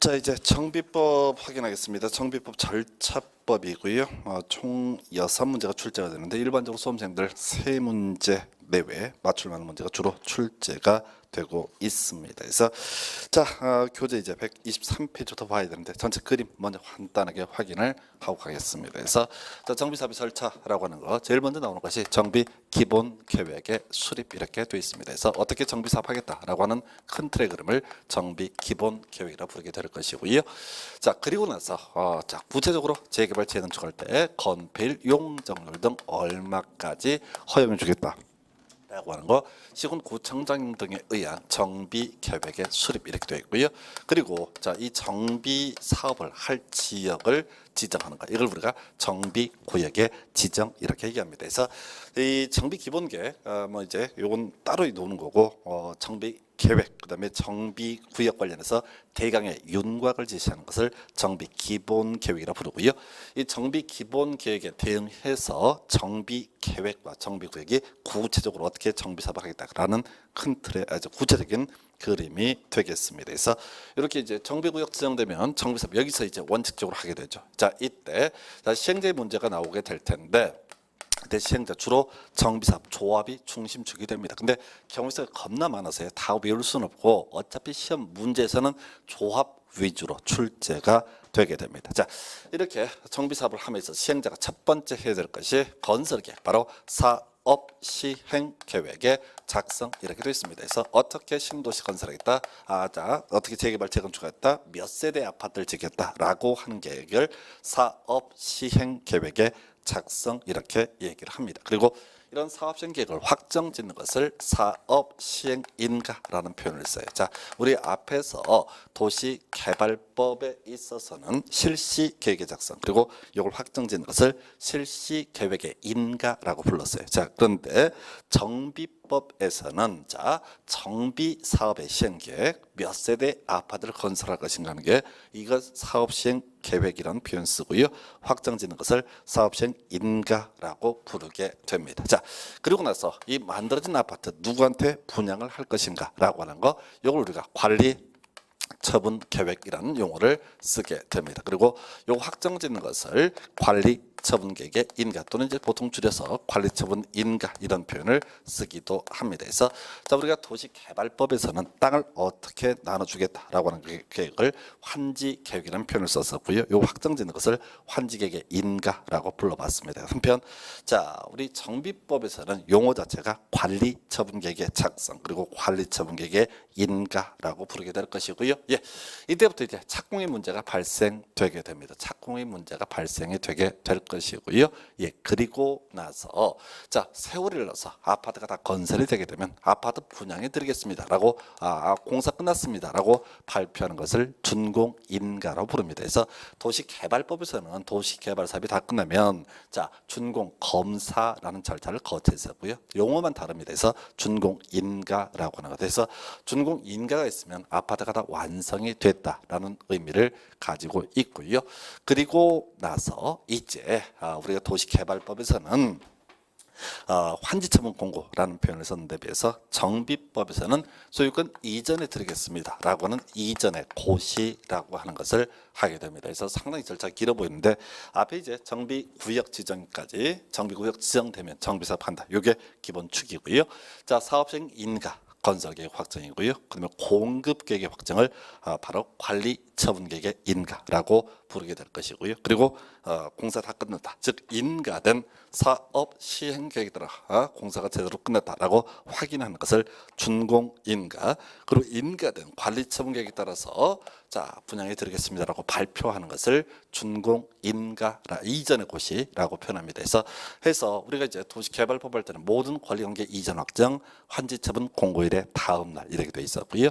자, 이제 정비법 확인하겠습니다. 정비법 절차법이고요. 총 6문제가 출제가 되는데 일반적으로 수험생들 3문제 내외 맞출 만한 문제가 주로 출제가 되고 있습니다. 그래서 자, 교재 이제 123페이지부터 봐야 되는데 전체 그림 먼저 간단하게 확인을 하고 가겠습니다. 그래서 자, 정비사업의 절차라고 하는 거 제일 먼저 나오는 것이 정비 기본 계획의 수립 이렇게 되어 있습니다. 그래서 어떻게 정비사업 하겠다라고 하는 큰 틀의 그림을 정비 기본 계획이라 부르게 될 것이고요. 자, 그리고 나서 자, 구체적으로 재개발 재건축할 때 건폐일 용적률 등 얼마까지 허용해 주겠다 라고 하는 거 시군구청장 등에 의한 정비 계획의 수립 이렇게 되어 있고요. 그리고 자, 이 정비 사업을 할 지역을 지정하는 거 이걸 우리가 정비 구역의 지정 이렇게 얘기합니다. 그래서 이 정비 기본 계획 뭐 이제 요건 따로 노는 거고 정비 계획 그다음에 정비 구역 관련해서 대강의 윤곽을 제시하는 것을 정비 기본 계획이라 부르고요. 이 정비 기본 계획에 대응해서 정비 계획과 정비 구역이 구체적으로 어떻게 정비 사업을 하겠다라는 큰 틀의 아주 구체적인 그림이 되겠습니다. 그래서 이렇게 이제 정비구역 지정되면 정비사업 여기서 이제 원칙적으로 하게 되죠. 자, 이때 시행자의 문제가 나오게 될 텐데 그때 시행자 주로 정비사업 조합이 중심축이 됩니다. 근데 경우수가 겁나 많아서요. 다 외울 수는 없고 어차피 시험 문제에서는 조합 위주로 출제가 되게 됩니다. 자, 이렇게 정비사업을 하면서 시행자가 첫 번째 해야 될 것이 건설계획 바로 사업 시행 계획의 작성 이렇게 되어 있습니다. 그래서 어떻게 신도시 건설하겠다, 자, 어떻게 재개발 재건축하겠다, 몇 세대 아파트를 짓겠다라고 하는 계획을 사업 시행 계획의 작성 이렇게 얘기를 합니다. 그리고 이런 사업 시행 계획을 확정 짓는 것을 사업 시행 인가라는 표현을 써요. 자, 우리 앞에서 도시개발법에 있어서는 실시 계획의 작성 그리고 이걸 확정 짓는 것을 실시 계획의 인가라고 불렀어요. 자, 그런데 정비법에서는 자, 정비 사업의 시행 계획 몇 세대 아파트를 건설할 것인가 하는 게 이거 사업 시행 계획이라는 표현 쓰고요. 확정 짓는 것을 사업 시행 인가라고 부르게 됩니다. 자, 그리고 나서 이 만들어진 아파트 누구한테 분양을 할 것인가라고 하는 거 이걸 우리가 관리 처분 계획이라는 용어를 쓰게 됩니다. 그리고 요 확정 짓는 것을 관리 처분 계획의 인가 또는 이제 보통 줄여서 관리 처분 인가 이런 표현을 쓰기도 합니다. 그래서 자, 우리가 도시개발법에서는 땅을 어떻게 나눠주겠다라고 하는 계획을 환지 계획이라는 표현을 썼었고요. 요 확정 짓는 것을 환지 계획의 인가라고 불러봤습니다. 한편 자, 우리 정비법에서는 용어 자체가 관리 처분 계획의 작성 그리고 관리 처분 계획의 인가라고 부르게 될 것이고요. 예, 이때부터 이제 착공의 문제가 발생되게 됩니다. 착공의 문제가 발생이 되게 될 것이고요. 예, 그리고 나서 자, 세월을 넣어서 아파트가 다 건설이 되게 되면 아파트 분양해 드리겠습니다라고 공사 끝났습니다라고 발표하는 것을 준공인가라고 부릅니다. 그래서 도시개발법에서는 도시개발 사업이 다 끝나면 자, 준공검사라는 절차를 거쳐서고요. 용어만 다릅니다. 그래서 준공인가라고 하는 것. 그래서 준공인가가 있으면 아파트가 다 완성이 됐다라는 의미를 가지고 있고요. 그리고 나서 이제 우리가 도시개발법에서는 환지처분 공고라는 표현을 썼는데 비해서 정비법에서는 소유권 이전에 드리겠습니다 라고 하는 이전의 고시라고 하는 것을 하게 됩니다. 그래서 상당히 절차가 길어 보이는데 앞에 이제 정비구역 지정까지 정비구역 지정되면 정비사업 한다. 이게 기본 축이고요. 자, 사업시행 인가 건설계획 확정이고요. 그다음에 공급계획의 확정을 바로 관리처분계획의 인가라고 부르게 될 것이고요. 그리고 공사 다 끝났다. 즉 인가된 사업 시행계획에 따라 공사가 제대로 끝났다라고 확인하는 것을 준공인가 그리고 인가된 관리처분계획에 따라서 자, 분양해 드리겠습니다라고 발표하는 것을 준공인가 이전의 고시라고 표현합니다. 해서 우리가 이제 도시개발법 할 때는 모든 권리관계 이전 확정 환지처분 공고일의 다음 날 이렇게 돼 있었고요.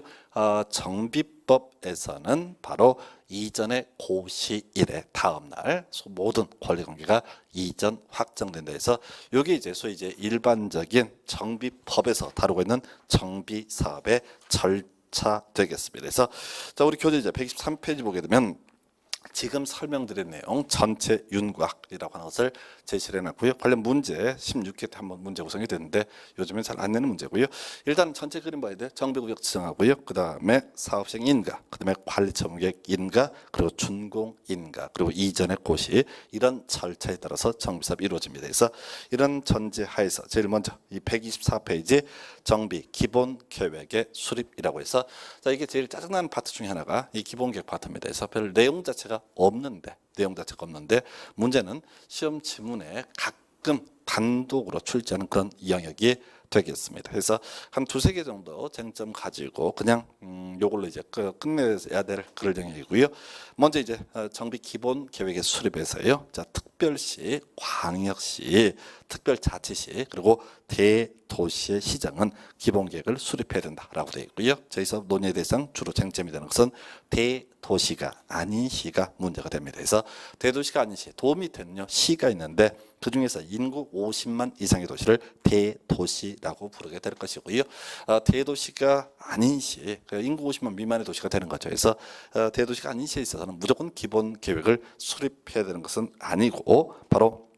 정비법에서는 바로 이전의 고시일의 다음 날 모든 권리관계가 이전 확정된다 해서 이게 이제 소위 이제 일반적인 정비법에서 다루고 있는 정비 사업의 절차 되겠습니다. 그래서 자, 우리 교재 이제 123페이지 보게 되면 지금 설명드린 내용 전체 윤곽이라고 하는 것을 제시를 해놨고요. 관련 문제 16회 때 한번 문제 구성이 됐는데 요즘엔 잘 안 내는 문제고요. 일단 전체 그림 봐야 돼. 정비구역 지정하고요. 그 다음에 사업시행 인가, 그 다음에 관리처분계획 인가, 그리고 준공 인가, 그리고 이전의 고시, 이런 절차에 따라서 정비사업이 이루어집니다. 그래서 이런 전제 하에서 제일 먼저 이 124페이지 정비 기본 계획의 수립이라고 해서, 자, 이게 제일 짜증나는 파트 중에 하나가 이 기본 계획 파트입니다. 그래서 별 내용 자체가 없는데 문제는 시험 지문에 가끔 단독으로 출제하는 그런 영역이 되겠습니다. 그래서 한 두세 개 정도 쟁점 가지고 그냥 요걸로 이제 끝내야 될 그럴 영역이고요. 먼저 이제 정비 기본 계획의 수립에서요. 자, 특별시, 광역시, 특별자치시, 그리고 대도시의 시장은 기본 계획을 수립해야 된다라고 되어 있고요. 저희서 논의 대상 주로 쟁점이 되는 것은 대도시가 아닌 시가 문제가 됩니다. 그래서 대도시가 아닌 시, 도 밑에는요 시가 있는데 그 중에서 인구 50만 이상의 도시를 대도시라고 부르게 될 것이고요. 대도시가 아닌 시, 인구 50만 미만의 도시가 되는 거죠. 그래서 대도시가 아닌 시에 있어서는 무조건 기본 계획을 수립해야 되는 것은 아니고, 바로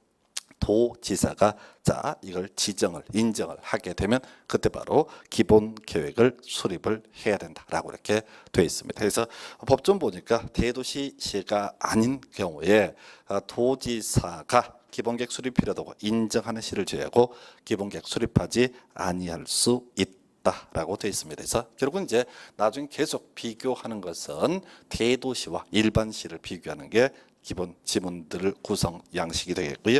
도지사가 자 이걸 지정을 인정을 하게 되면 그때 바로 기본 계획을 수립을 해야 된다라고 이렇게 되어 있습니다. 그래서 법좀 보니까 대도시시가 아닌 경우에 도지사가 기본계획 수립 필요하다고 인정하는 시를 제외하고 기본계획 수립하지 아니할 수 있다라고 되어 있습니다. 그래서 결국은 이제 나중에 계속 비교하는 것은 대도시와 일반시를 비교하는 게 기본 지문들 구성 양식이 되겠고요.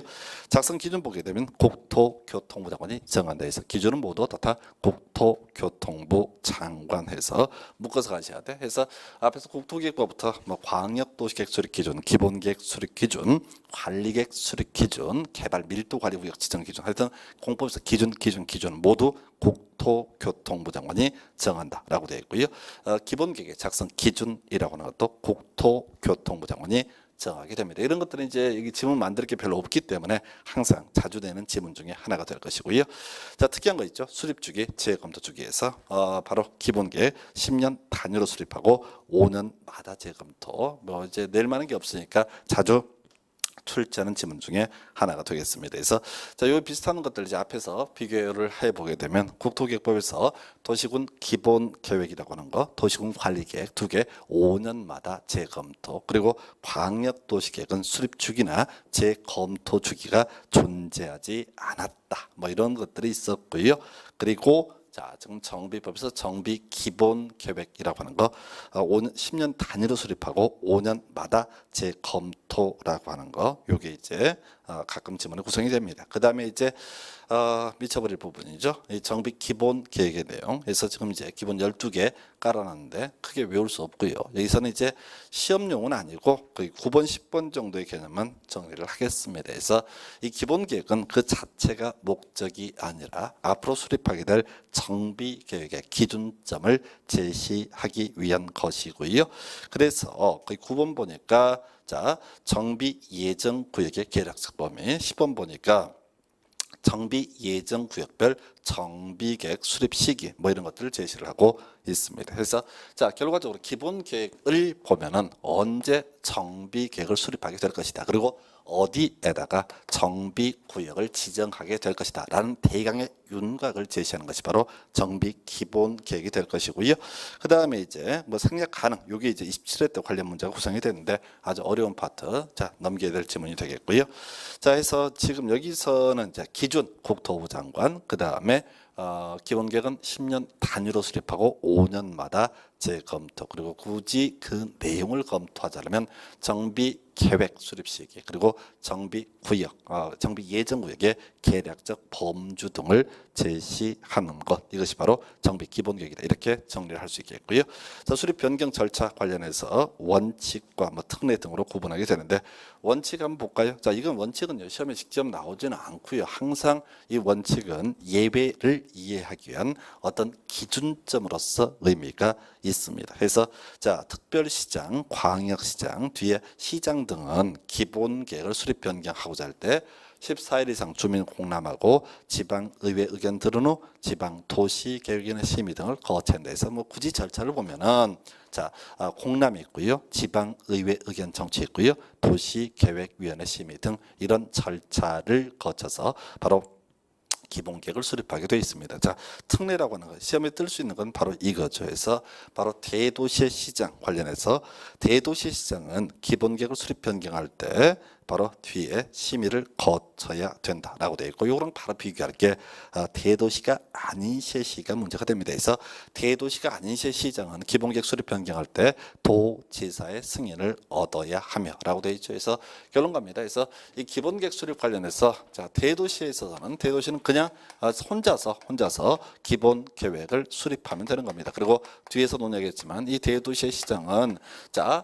작성 기준 보게 되면 국토교통부 장관이 정한다 해서 기준은 모두 다 국토교통부 장관해서 묶어서 가셔야 돼. 해서 앞에서 국토계획부터 뭐 광역도시계획 수립 기준, 기본계획 수립 기준, 관리계획 수립 기준, 개발 밀도관리구역 지정 기준, 하여튼 공법에서 기준 모두 국토교통부 장관이 정한다라고 되어 있고요. 기본계획 작성 기준이라고 하는 것도 국토교통부 장관이 정하게 됩니다. 이런 것들은 이제 여기 지문 만들 게 별로 없기 때문에 항상 자주 되는 지문 중에 하나가 될 것이고요. 자, 특이한 거 있죠. 수립 주기, 재검토 주기에서 바로 기본계획 10년 단위로 수립하고 5년마다 재검토. 뭐 이제 낼 만한 게 없으니까 자주 출제하는 지문 중에 하나가 되겠습니다. 그래서 자, 요 비슷한 것들 이제 앞에서 비교를 해보게 되면 국토계획법에서 도시군 기본 계획이라고 하는 거, 도시군 관리계획 2개 5년마다 재검토, 그리고 광역도시계획은 수립 주기나 재검토 주기가 존재하지 않았다. 뭐 이런 것들이 있었고요. 그리고 자, 지금 정비법에서 정비 기본 계획이라고 하는 거 10년 단위로 수립하고 5년마다 재검토라고 하는 거, 요게 이제 가끔 지문에 구성이 됩니다. 그 다음에 이제 미쳐버릴 부분이죠. 이 정비 기본 계획의 내용. 그래서 지금 이제 기본 12개 깔아놨는데 크게 외울 수 없고요. 여기서는 이제 시험용은 아니고 거의 9번, 10번 정도의 개념만 정리를 하겠습니다. 그래서 이 기본 계획은 그 자체가 목적이 아니라 앞으로 수립하게 될 정비 계획의 기준점을 제시하기 위한 것이고요. 그래서 거의 9번 보니까 자, 정비 예정 구역의 계략적 범위, 10번 보니까 정비 예정 구역별 정비 계획 수립 시기 뭐 이런 것들을 제시를 하고 있습니다. 그래서 자, 결과적으로 기본 계획을 보면은 언제 정비 계획을 수립하게 될 것이다. 그리고 어디에다가 정비 구역을 지정하게 될 것이다 라는 대강의 윤곽을 제시하는 것이 바로 정비 기본 계획이 될 것이고요. 그 다음에 이제 뭐 생략 가능, 요게 이제 27회 때 관련 문제가 구성이 되는데 아주 어려운 파트, 자, 넘겨야 될 지문이 되겠고요. 자, 해서 지금 여기서는 이제 기준 국토부 장관, 그 다음에 기본 계획은 10년 단위로 수립하고 5년마다 재검토, 그리고 굳이 그 내용을 검토하자면 정비 계획 수립 시기, 그리고 정비 구역, 정비 예정 구역의 계략적 범주 등을 제시하는 것, 이것이 바로 정비 기본 계획이다. 이렇게 정리를 할 수 있겠고요. 자, 수립 변경 절차 관련해서 원칙과 뭐 특례 등으로 구분하게 되는데, 원칙 한번 볼까요? 자, 이건 원칙은요 시험에 직접 나오지는 않고요. 항상 이 원칙은 예외를 이해하기 위한 어떤 기준점으로서 의미가 있습니다. 그래서 자, 특별시장, 광역시장, 뒤에 시장 등은 기본 계획을 수립 변경하고자 할 때 14일 이상 주민 공람하고 지방의회 의견 들은 후 지방도시계획위원회 심의 등을 거친다 해서 뭐 굳이 절차를 보면은 자, 공람이 있고요. 지방의회 의견 정치 있고요. 도시계획위원회 심의 등 이런 절차를 거쳐서 바로 기본계획을 수립하게 되어 있습니다. 자, 특례라고 하는 것, 시험에 뜰 수 있는 건 바로 이거죠. 그래서 바로 대도시의 시장 관련해서 대도시 시장은 기본계획을 수립 변경할 때 바로 뒤에 심의를 거쳐야 된다라고 되어 있고, 이거랑 바로 비교할 게 대도시가 아닌 시시가 문제가 됩니다. 그래서 대도시가 아닌 시장은 기본계획 수립 변경할 때 도지사의 승인을 얻어야 하며라고 되어 있죠. 그래서 결론 갑니다. 그래서 이 기본계획 수립 관련해서 자, 대도시에 있어서는 대도시는 그냥 혼자서 기본계획을 수립하면 되는 겁니다. 그리고 뒤에서 논의하겠지만 이 대도시의 시장은 자,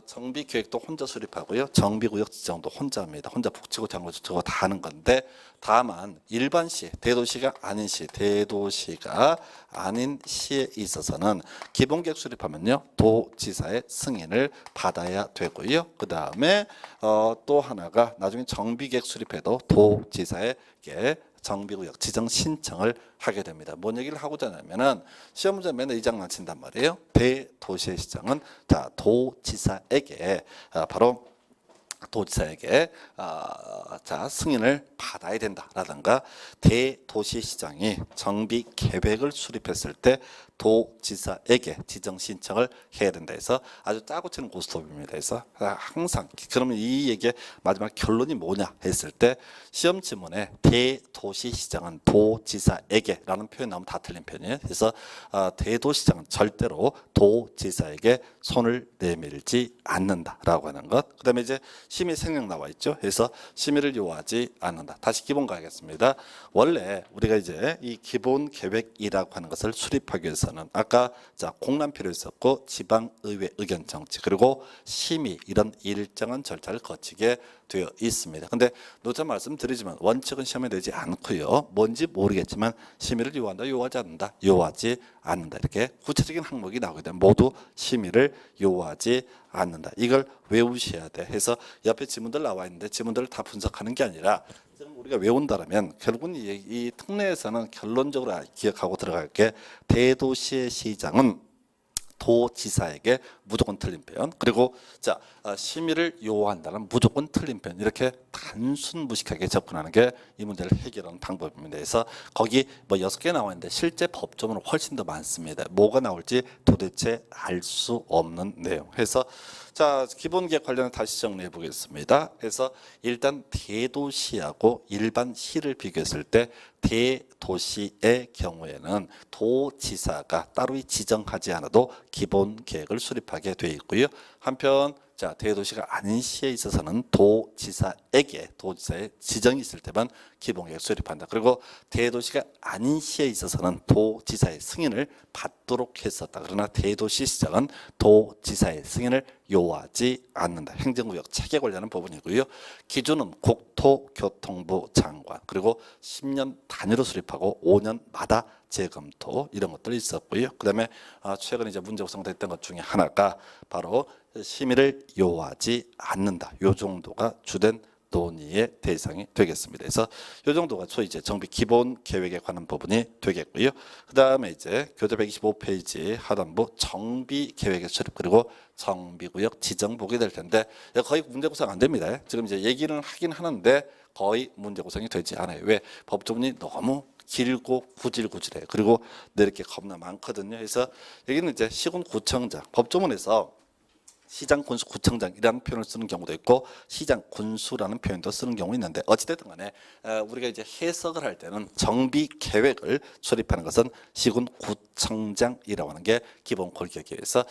정비계획도 혼자 수립하고요. 정비구역 지정도 혼자 합니다. 혼자 북치고 장구치고 다 하는 건데, 다만 일반 시, 대도시가 아닌 시, 대도시가 아닌 시에 있어서는 기본계획 수립하면요, 도지사의 승인을 받아야 되고요. 그 다음에 또 하나가 나중에 정비계획 수립해도 도지사에게 정비구역 지정 신청을 하게 됩니다. 뭔 얘기를 하고자 하냐면은 시험 문제 맨날 이 장난 친단 말이에요. 대도시의 시장은 자, 도지사에게 바로 도지사에게 자, 승인을 받아야 된다라든가, 대도시시장이 정비 계획을 수립했을 때 도지사에게 지정 신청을 해야 된다 해서 아주 짜고 치는 고스톱입니다. 그래서 항상 그러면 이 얘기의 마지막 결론이 뭐냐 했을 때 시험 지문에 대도시시장은 도지사에게라는 표현 나오면 다 틀린 편이에요. 그래서 대도시장은 절대로 도지사에게 손을 내밀지 않는다라고 하는 것. 그다음에 이제 심의 생략 나와 있죠. 그래서 심의를 요하지 않는다. 다시 기본 가겠습니다. 원래 우리가 이제 이 기본 계획이라고 하는 것을 수립하기 위해서는 아까 자, 공람 필요 있었고 지방의회 의견 정치 그리고 심의 이런 일정한 절차를 거치게 되어 있습니다. 근데 노차 말씀드리지만 원칙은 시험에 되지 않고요. 뭔지 모르겠지만 심의를 요한다, 요하지 않는다, 요하지 않는다, 이렇게 구체적인 항목이 나오게 되면 모두 심의를 요하지 않는다. 이걸 외우셔야 돼. 해서 옆에 지문들 나와 있는데 지문들을 다 분석하는 게 아니라 우리가 외운다면 결국은 이 특례에서는 결론적으로 기억하고 들어갈 게 대도시의 시장은 도지사에게 무조건 틀린 표현, 그리고 자, 심의를 요한다는 무조건 틀린 표현, 이렇게 단순 무식하게 접근하는 게 이 문제를 해결하는 방법입니다. 그래서 거기 뭐 6개 나와 있는데 실제 법조문은 훨씬 더 많습니다. 뭐가 나올지 도대체 알 수 없는 내용. 해서 자, 기본계획 관련해 다시 정리해 보겠습니다. 그래서 일단 대도시하고 일반 시를 비교했을 때 대도시의 경우에는 도지사가 따로 지정하지 않아도 기본계획을 수립하게 되어 있고요. 한편 자, 대도시가 아닌 시에 있어서는 도지사의 지정이 있을 때만 기본계획 수립한다. 그리고 대도시가 아닌 시에 있어서는 도지사의 승인을 받도록 했었다. 그러나 대도시 시장은 도지사의 승인을 요하지 않는다. 행정구역 체계 관련한 부분이고요. 기준은 국토교통부 장관, 그리고 10년 단위로 수립하고 5년마다 재검토, 이런 것들이 있었고요. 그다음에 최근에 이제 문제 구성됐던 것 중에 하나가 바로 심의를 요하지 않는다. 요 정도가 주된 논의의 대상이 되겠습니다. 그래서 이 정도가 소위 이제 정비 기본 계획에 관한 부분이 되겠고요. 그 다음에 이제 교재 125페이지 하단부 정비 계획의 수립 그리고 정비구역 지정 보게 될 텐데 거의 문제 구성 안 됩니다. 지금 이제 얘기는 하긴 하는데 거의 문제 구성이 되지 않아요. 왜? 법조문이 너무 길고 구질구질해요. 그리고 내릴 게 겁나 많거든요. 그래서 여기는 이제 시군구청장, 법조문에서 시장 군수 구청장이라는 표현을 쓰는 경우도 있고 시장 군수라는 표현도 쓰는 경우 있는데 어찌됐든 간에 우리가 이제 해석을 할 때는 정비 계획을 수립하는 것은 시군 구청장이라고 하는 게 기본 골격이에서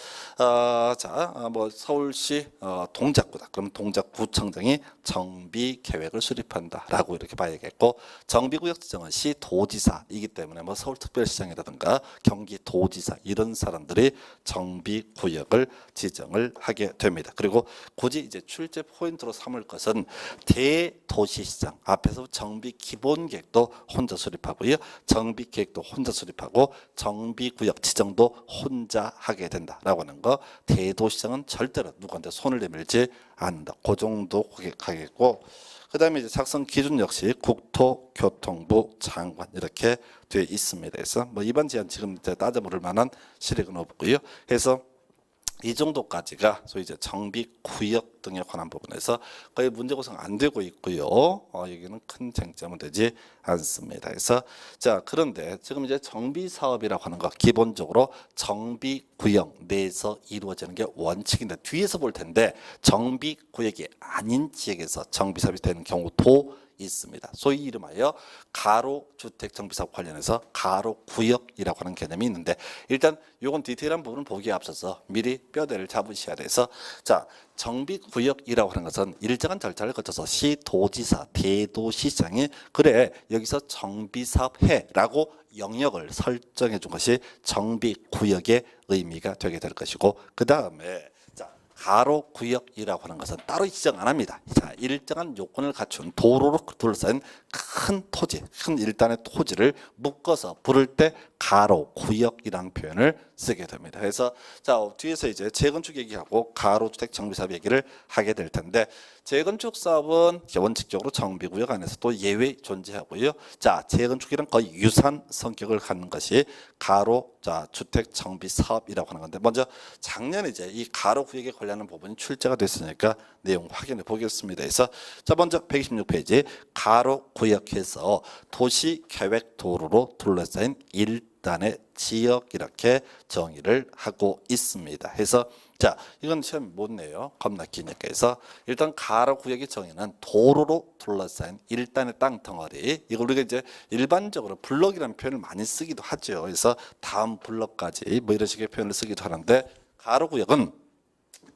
자, 뭐 서울시 동작구다. 그럼 동작구청장이 정비 계획을 수립한다라고 이렇게 봐야겠고, 정비구역 지정은 시 도지사이기 때문에 뭐 서울특별시장이라든가 경기도지사 이런 사람들이 정비구역을 지정을 하게 됩니다. 그리고 굳이 이제 출제 포인트로 삼을 것은 대도시시장 앞에서 정비 기본계획도 혼자 수립하고요, 정비 계획도 혼자 수립하고 정비구역 지정도 혼자 하게 된다라고 하는 거. 대도시장은 절대로 누구한테 손을 내밀지 않는다. 그 정도 가겠고, 그 다음에 이제 작성 기준 역시 국토교통부 장관 이렇게 되어 있습니다. 그래서 뭐 이번 제안 지금 따져 물을 만한 실익은 없고요. 그래서 이 정도까지가 소위 이제 정비 구역 등에 관한 부분에서 거의 문제 구성 안 되고 있고요. 여기는 큰 쟁점은 되지 않습니다. 그래서 자, 그런데 지금 이제 정비 사업이라고 하는 거 기본적으로 정비 구역 내에서 이루어지는 게 원칙인데 뒤에서 볼 텐데 정비 구역이 아닌 지역에서 정비 사업이 되는 경우도 있습니다. 소위 이름하여 가로주택 정비사업 관련해서 가로구역이라고 하는 개념이 있는데 일단 요건 디테일한 부분을 보기에 앞서서 미리 뼈대를 잡으셔야 돼서 자, 정비구역이라고 하는 것은 일정한 절차를 거쳐서 시도지사, 대도시장이 그래 여기서 정비사업해라고 영역을 설정해 준 것이 정비구역의 의미가 되게 될 것이고 그 다음에 가로구역이라고 하는 것은 따로 지정 안 합니다. 자, 일정한 요건을 갖춘 도로로 둘러싼 큰 토지, 큰 일단의 토지를 묶어서 부를 때 가로구역이라는 표현을 쓰게 됩니다. 그래서 자, 뒤에서 이제 재건축 얘기하고 가로주택 정비사업 얘기를 하게 될 텐데 재건축 사업은 원칙적으로 정비구역 안에서 또 예외 존재하고요. 자, 재건축이랑 거의 유사한 성격을 갖는 것이 가로 주택 정비 사업이라고 하는 건데 먼저 작년에 이제 이 가로구역에 관련한 부분이 출제가 됐으니까 내용 확인해 보겠습니다. 그래서 자, 먼저 126페이지 가로구역에서 도시계획도로로 둘러싸인 일단의 지역 이렇게 정의를 하고 있습니다. 해서 자, 이건 시험 못 내요. 겁나 기니까. 해서 일단 가로구역의 정의는 도로로 둘러싸인 일단의 땅 덩어리. 이걸 우리가 이제 일반적으로 블럭이라는 표현을 많이 쓰기도 하죠. 그래서 다음 블럭까지 뭐 이런 식의 표현을 쓰기도 하는데 가로구역은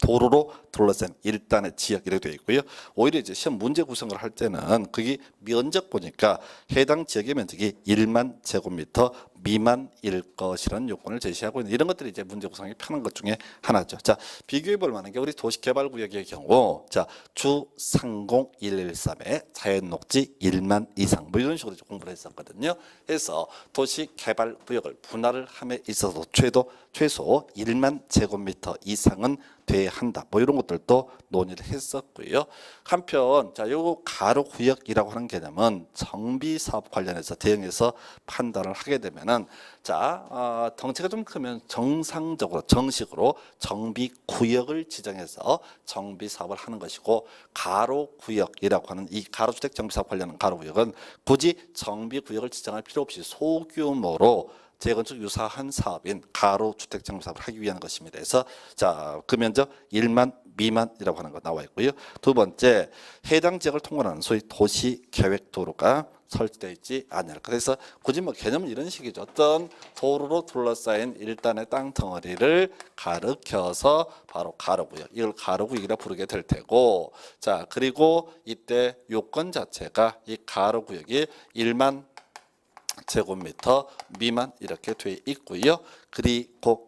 도로로 둘러싼 일단의 지역 이렇게 되어 있고요. 오히려 이제 시험 문제 구성을 할 때는 그게 면적 보니까 해당 지역의 면적이 1만 제곱미터 미만일 것이라는 요건을 제시하고 있는 이런 것들이 이제 문제 구성이 편한 것 중에 하나죠. 자, 비교해 볼 만한 게 우리 도시개발구역의 경우 자, 주 상공 113에 자연녹지 1만 이상 뭐 이런 식으로 공부를 했었거든요. 그래서 도시개발구역을 분할을 함에 있어서 최소 1만 제곱미터 이상은 돼야 한다. 뭐 이런 것들도 논의를 했었고요. 한편 자, 요 가로구역이라고 하는 개념은 정비 사업 관련해서 대응해서 판단을 하게 되면은 자, 덩치가 좀 크면 정상적으로 정식으로 정비구역을 지정해서 정비 사업을 하는 것이고 가로구역이라고 하는 이 가로주택 정비 사업 관련한 가로구역은 굳이 정비구역을 지정할 필요 없이 소규모로 재건축 유사한 사업인 가로주택 정비 사업을 하기 위한 것입니다. 그래서 자, 그 면적 1만 미만이라고 하는 거 나와 있고요. 두 번째, 해당 지역을 통과하는 소위 도시계획도로가 설치되어 있지 않을. 그래서 굳이 뭐 개념은 이런 식이죠. 어떤 도로로 둘러싸인 일단의 땅 덩어리를 가르켜서 바로 가로구역, 이걸 가로구역이라 부르게 될 테고, 자, 그리고 이때 요건 자체가 이 가로구역이 1만 제곱미터 미만 이렇게 돼 있고요.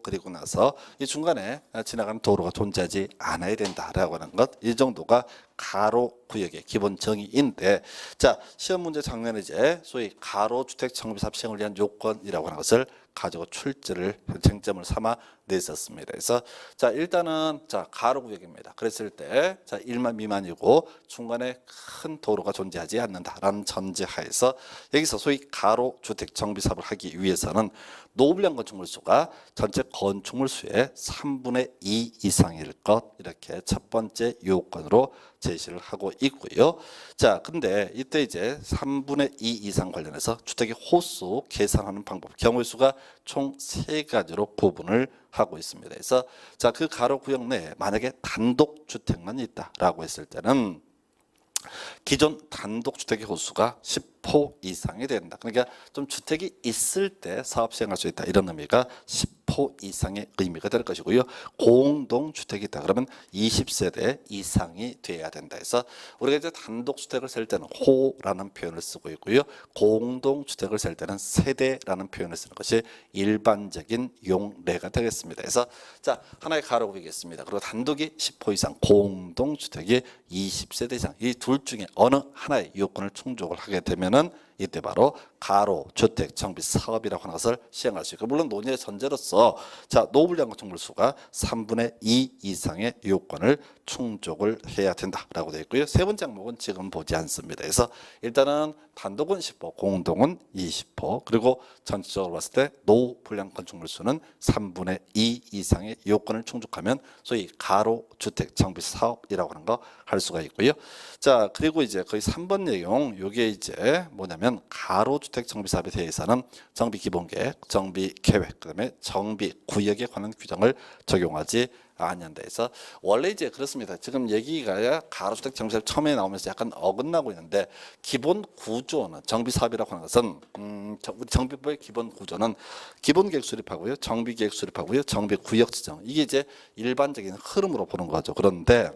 그리고 나서 이 중간에 지나가는 도로가 존재하지 않아야 된다라고 하는 것, 이 정도가 가로구역의 기본 정의인데, 자, 시험 문제 작년에 이제 소위 가로주택 정비사업 시행을 위한 요건이라고 하는 것을 가지고 출제를 쟁점을 삼아 냈었습니다. 그래서 자, 일단은 자, 가로구역입니다. 그랬을 때 자, 1만 미만이고 중간에 큰 도로가 존재하지 않는다라는 전제하에서 여기서 소위 가로주택 정비사업을 하기 위해서는 노후불량 건축물 수가 전체 건축물 수의 3분의 2 이상일 것, 이렇게 첫 번째 요건으로 제시를 하고 있고요. 자, 근데 이때 이제 3분의 2 이상 관련해서 주택의 호수 계산하는 방법, 경우의 수가 총 3가지로 구분을 하고 있습니다. 그래서 자, 그 가로구역 내에 만약에 단독주택만 있다라고 했을 때는 기존 단독주택의 호수가 10호 이상이 된다. 그러니까 좀 주택이 있을 때 사업 시행할 수 있다. 이런 의미가 10호 이상의 의미가 될 것이고요. 공동주택이 있다. 그러면 20세대 이상이 돼야 된다. 해서 우리가 이제 단독주택을 셀 때는 호라는 표현을 쓰고 있고요. 공동주택을 셀 때는 세대라는 표현을 쓰는 것이 일반적인 용례가 되겠습니다. 그래서 자, 하나의 가로구역이겠습니다. 그리고 단독이 10호 이상, 공동주택이 20세대 이상, 이 둘 중에 어느 하나의 요건을 충족을 하게 되면은 이때 바로 가로 주택 정비 사업이라고 하는 것을 시행할 수 있고, 물론 논의의 전제로서 자 노후 불량 건축물수가 3분의 2 이상의 요건을 충족을 해야 된다라고 되어 있고요. 세 번째 항목은 지금 보지 않습니다. 그래서 일단은 단독은 10%, 공동은 20%, 그리고 전체적으로 봤을 때 노후 불량 건축물 수는 3분의 2 이상의 요건을 충족하면 소위 가로 주택 정비 사업이라고 하는 거 할 수가 있고요. 자, 그리고 이제 거의 3번 내용, 요게 이제 뭐냐면 가로 주택 정비 사업에 대해서는 정비 기본 계획, 정비 계획, 그다음에 정비 구역에 관한 규정을 적용하지 아니한다 해서, 원래 이제 그렇습니다. 지금 얘기가 가로주택 정비사업 처음에 나오면서 약간 어긋나고 있는데, 기본 구조는 정비 사업이라고 하는 것은 우리 정비법의 기본 구조는 기본 계획 수립하고요, 정비 계획 수립하고요, 정비 구역 지정, 이게 이제 일반적인 흐름으로 보는 거죠. 그런데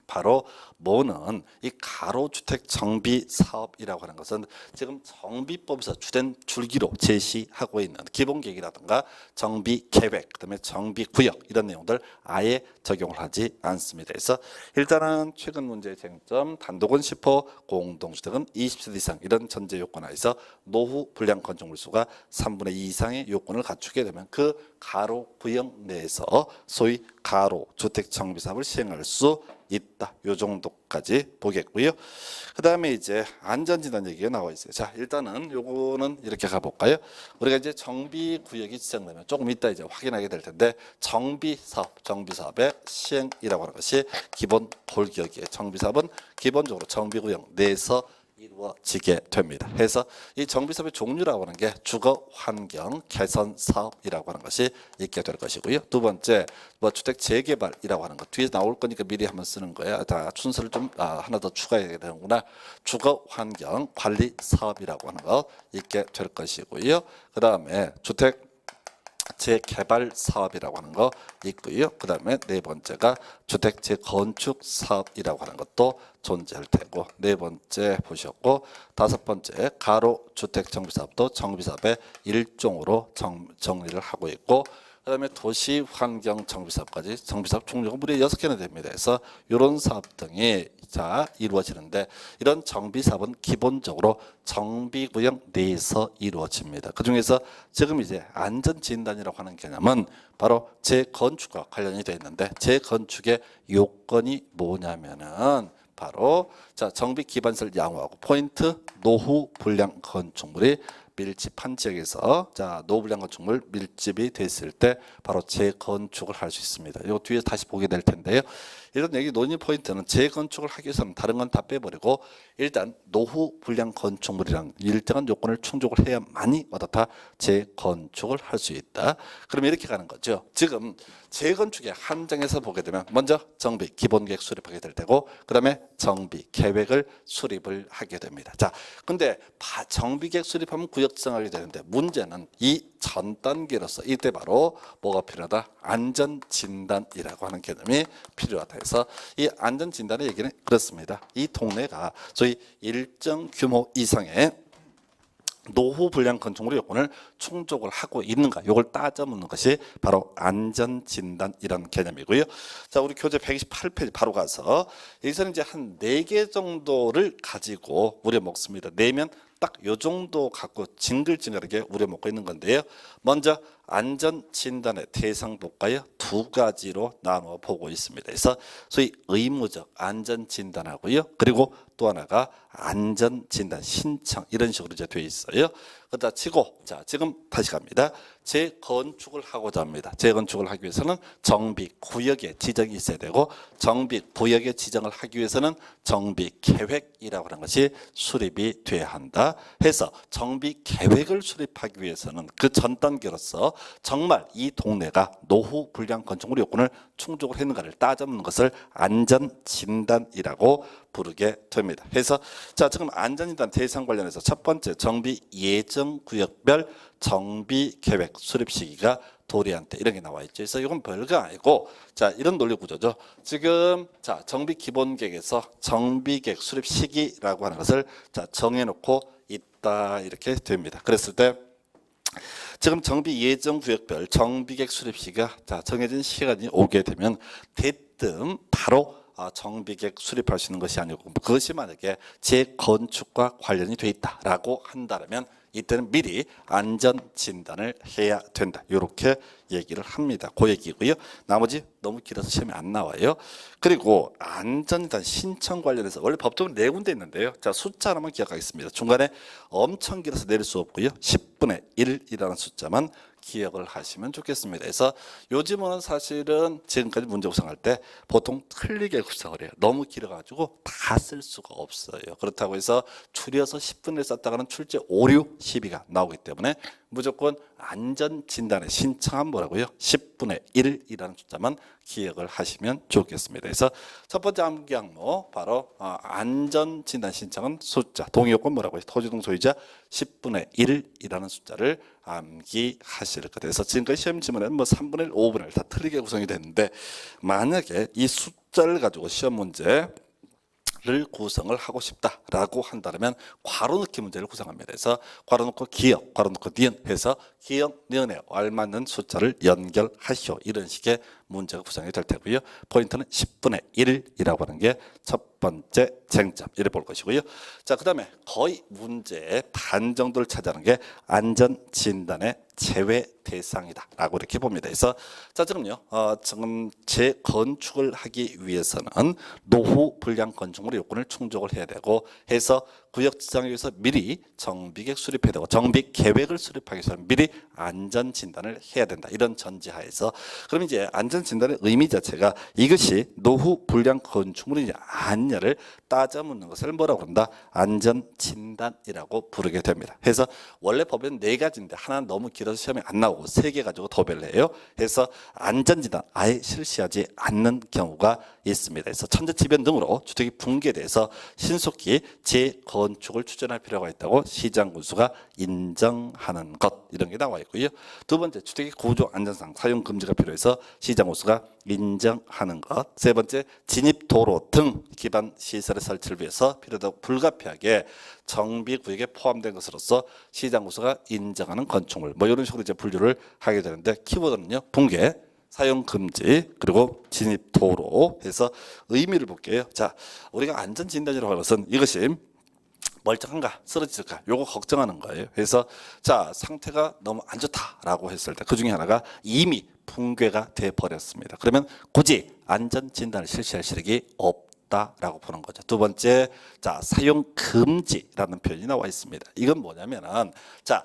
바로 뭐는 이 가로주택 정비 사업이라고 하는 것은 지금 정비법에서 주된 줄기로 제시하고 있는 기본 계획이라든가 정비 계획, 그다음에 정비 구역 이런 내용들 아예 적용을 하지 않습니다. 그래서 일단은 최근 문제의 쟁점, 단독은 10%, 공동주택은 20세대 이상 이런 전제 요건 하에서 노후 불량 건축물 수가 3분의 2 이상의 요건을 갖추게 되면 그 가로 구역 내에서 소위 가로 주택 정비 사업을 시행할 수 있다. 요 정도까지 보겠고요. 그 다음에 이제 안전진단 얘기가 나와 있어요. 자, 일단은 요거는 이렇게 가볼까요? 우리가 이제 정비 구역이 지정되면 조금 이따 이제 확인하게 될 텐데, 정비 사업의 시행이라고 하는 것이 기본 볼격이에요. 정비 사업은 기본적으로 정비 구역 내에서 이루어지게 됩니다. 그래서 이 정비사업의 종류라고 하는 게 주거 환경 개선 사업이라고 하는 것이 있게 될 것이고요. 두 번째 뭐 주택 재개발이라고 하는 것 뒤에 나올 거니까 미리 한번 쓰는 거야. 다 순서를 좀 하나 더 추가해야 되는구나. 주거 환경 관리 사업이라고 하는 거 있게 될 것이고요. 그 다음에 주택 재개발 사업이라고 하는 거 있고요. 그 다음에 네 번째가 주택 재건축 사업이라고 하는 것도 존재할 테고, 네 번째 보셨고, 다섯 번째 가로 주택 정비 사업도 정비 사업의 일종으로 정리를 하고 있고, 그 다음에 도시 환경 정비 사업까지 정비 사업 종류가 무려 6개나 됩니다. 그래서 이런 사업 등이 자 이루어지는데, 이런 정비 사업은 기본적으로 정비 구역 내에서 이루어집니다. 그 중에서 지금 이제 안전 진단이라고 하는 개념은 바로 재건축과 관련이 되어 있는데, 재건축의 요건이 뭐냐면은 바로 자 정비 기반시설 양호하고, 포인트 노후 불량 건축물이 밀집한 지역에서 자 노후 불량 건축물 밀집이 됐을 때 바로 재건축을 할 수 있습니다. 이거 뒤에 다시 보게 될 텐데요. 이런 얘기 논의 포인트는 재건축을 하기 위해서는 다른 건 다 빼버리고 일단 노후 불량 건축물이란 일정한 요건을 충족을 해야만이 어떻다 재건축을 할 수 있다. 그럼 이렇게 가는 거죠. 지금 재건축의 한정에서 보게 되면 먼저 정비 기본 계획 수립하게 될 테고, 그다음에 정비 계획을 수립을 하게 됩니다. 자, 근데 정비 계획 수립하면 구역 지정하게 되는데, 문제는 이 전 단계로서 이때 바로 뭐가 필요하다? 안전 진단이라고 하는 개념이 필요하다. 해서 이 안전 진단의 얘기는 그렇습니다. 이 동네가 소위 일정 규모 이상의 노후 불량 건축물 요건을 충족을 하고 있는가, 이걸 따져 묻는 것이 바로 안전 진단 이런 개념이고요. 자, 우리 교재 128페이지 바로 가서 여기서는 이제 한 4개 정도를 가지고 우려 먹습니다. 내면 딱 요 정도 갖고 징글징글하게 우려 먹고 있는 건데요. 먼저 안전 진단의 대상 볼까요? 2가지로 나누어 보고 있습니다. 그래서 소위 의무적 안전 진단하고요. 그리고 또 하나가 안전 진단 신청 이런 식으로 이제 되어 있어요. 그러다 치고 자 지금 다시 갑니다. 재건축을 하고자 합니다. 재건축을 하기 위해서는 정비 구역의 지정이 있어야 되고, 정비 구역의 지정을 하기 위해서는 정비 계획이라고 하는 것이 수립이 돼야 한다. 해서 정비 계획을 수립하기 위해서는 그 전 단계로서 정말 이 동네가 노후 불량 건축물 요건을 충족을 했는가를 따져보는 것을 안전 진단이라고 부르게 됩니다. 그래서 자 지금 안전진단 대상 관련해서 첫 번째 정비 예정 구역별 정비 계획 수립 시기가 도리한테 이런 게 나와 있죠. 그래서 이건 별거 아니고 자 이런 논리 구조죠. 지금 자 정비 기본 계획에서 정비 계획 수립 시기라고 하는 것을 자 정해놓고 있다 이렇게 됩니다. 그랬을 때 지금 정비 예정 구역별 정비 계획 수립 시기가 자 정해진 시간이 오게 되면 대뜸 바로 정비계획 수립할 수 있는 것이 아니고 그것이 만약에 재건축과 관련이 돼 있다라고 한다면 이때는 미리 안전진단을 해야 된다. 이렇게 얘기를 합니다. 그 얘기고요. 나머지 너무 길어서 시험에 안 나와요. 그리고 안전진단 신청 관련해서 원래 법적으로 4군데 있는데요. 자, 숫자 하나만 기억하겠습니다. 중간에 엄청 길어서 내릴 수 없고요. 10분의 1이라는 숫자만 기억을 하시면 좋겠습니다. 그래서 요즘은 사실은 지금까지 문제 구성할 때 보통 틀리게 구성을 해요. 너무 길어가지고 다 쓸 수가 없어요. 그렇다고 해서 줄여서 10분을 1 썼다가는 출제 5, 6, 12가 나오기 때문에 무조건 안전진단에 신청한 뭐라고요? 10분의 1이라는 숫자만 기억을 하시면 좋겠습니다. 그래서 첫 번째 암기 항목 바로 안전진단 신청은 숫자, 동의요건 뭐라고요? 토지동 소유자 10분의 1이라는 숫자를 암기하실 것. 그래서 지금까지 시험 지문에는 뭐 3분의 1, 5분의 1 다 틀리게 구성이 됐는데 만약에 이 숫자를 가지고 시험 문제 를 구성을 하고 싶다라고 한다면 괄호 넣기 문제를 구성합니다. 그래서 괄호 넣고 기억, 괄호 넣고 니은 해서 기억, 니은에 알맞는 숫자를 연결하시오. 이런 식의 문제가 구성이 될 테고요. 포인트는 10분의 1이라고 하는 게 첫 번째 쟁점 이래 볼 것이고요. 자, 그다음에 거의 문제의 반 정도를 차지하는 게 안전진단의 제외 대상이다라고 이렇게 봅니다. 그래서 자, 지금요, 지금 재건축을 하기 위해서는 노후 불량 건축물의 요건을 충족을 해야 되고 해서 구역 지정에 의해서 미리 정비계획 수립해야 되고 정비 계획을 수립하기 위해서는 미리 안전 진단을 해야 된다. 이런 전제하에서 그럼 이제 안전 진단의 의미 자체가 이것이 노후 불량 건축물이냐 아니냐를 따져 묻는 것을 뭐라고 한다? 안전 진단이라고 부르게 됩니다. 그래서 원래 법에는 4가지인데 하나는 너무 길어서 시험에 안 나오고 3개 가지고 도배를 해요. 그래서 안전 진단 아예 실시하지 않는 경우가 있습니다. 그래서 천재지변 등으로 주택이 붕괴돼서 신속히 재건축을 추진할 필요가 있다고 시장군수가 인정하는 것 이런 게 나와 있고요. 두 번째 주택의 구조 안전상 사용 금지가 필요해서 시장군수가 인정하는 것. 세 번째 진입도로 등 기반 시설의 설치를 위해서 필요하고 불가피하게 정비구역에 포함된 것으로서 시장군수가 인정하는 건축물 뭐 이런 식으로 이제 분류를 하게 되는데 키워드는요 붕괴 사용 금지 그리고 진입 도로 해서 의미를 볼게요. 자, 우리가 안전 진단이라고 하는 것은 이것이 멀쩡한가 쓰러질까 요거 걱정하는 거예요. 그래서 자, 상태가 너무 안 좋다라고 했을 때 그 중에 하나가 이미 붕괴가 돼 버렸습니다. 그러면 굳이 안전 진단을 실시할 실력이 없다라고 보는 거죠. 두 번째, 자, 사용 금지라는 표현이 나와 있습니다. 이건 뭐냐면은 자,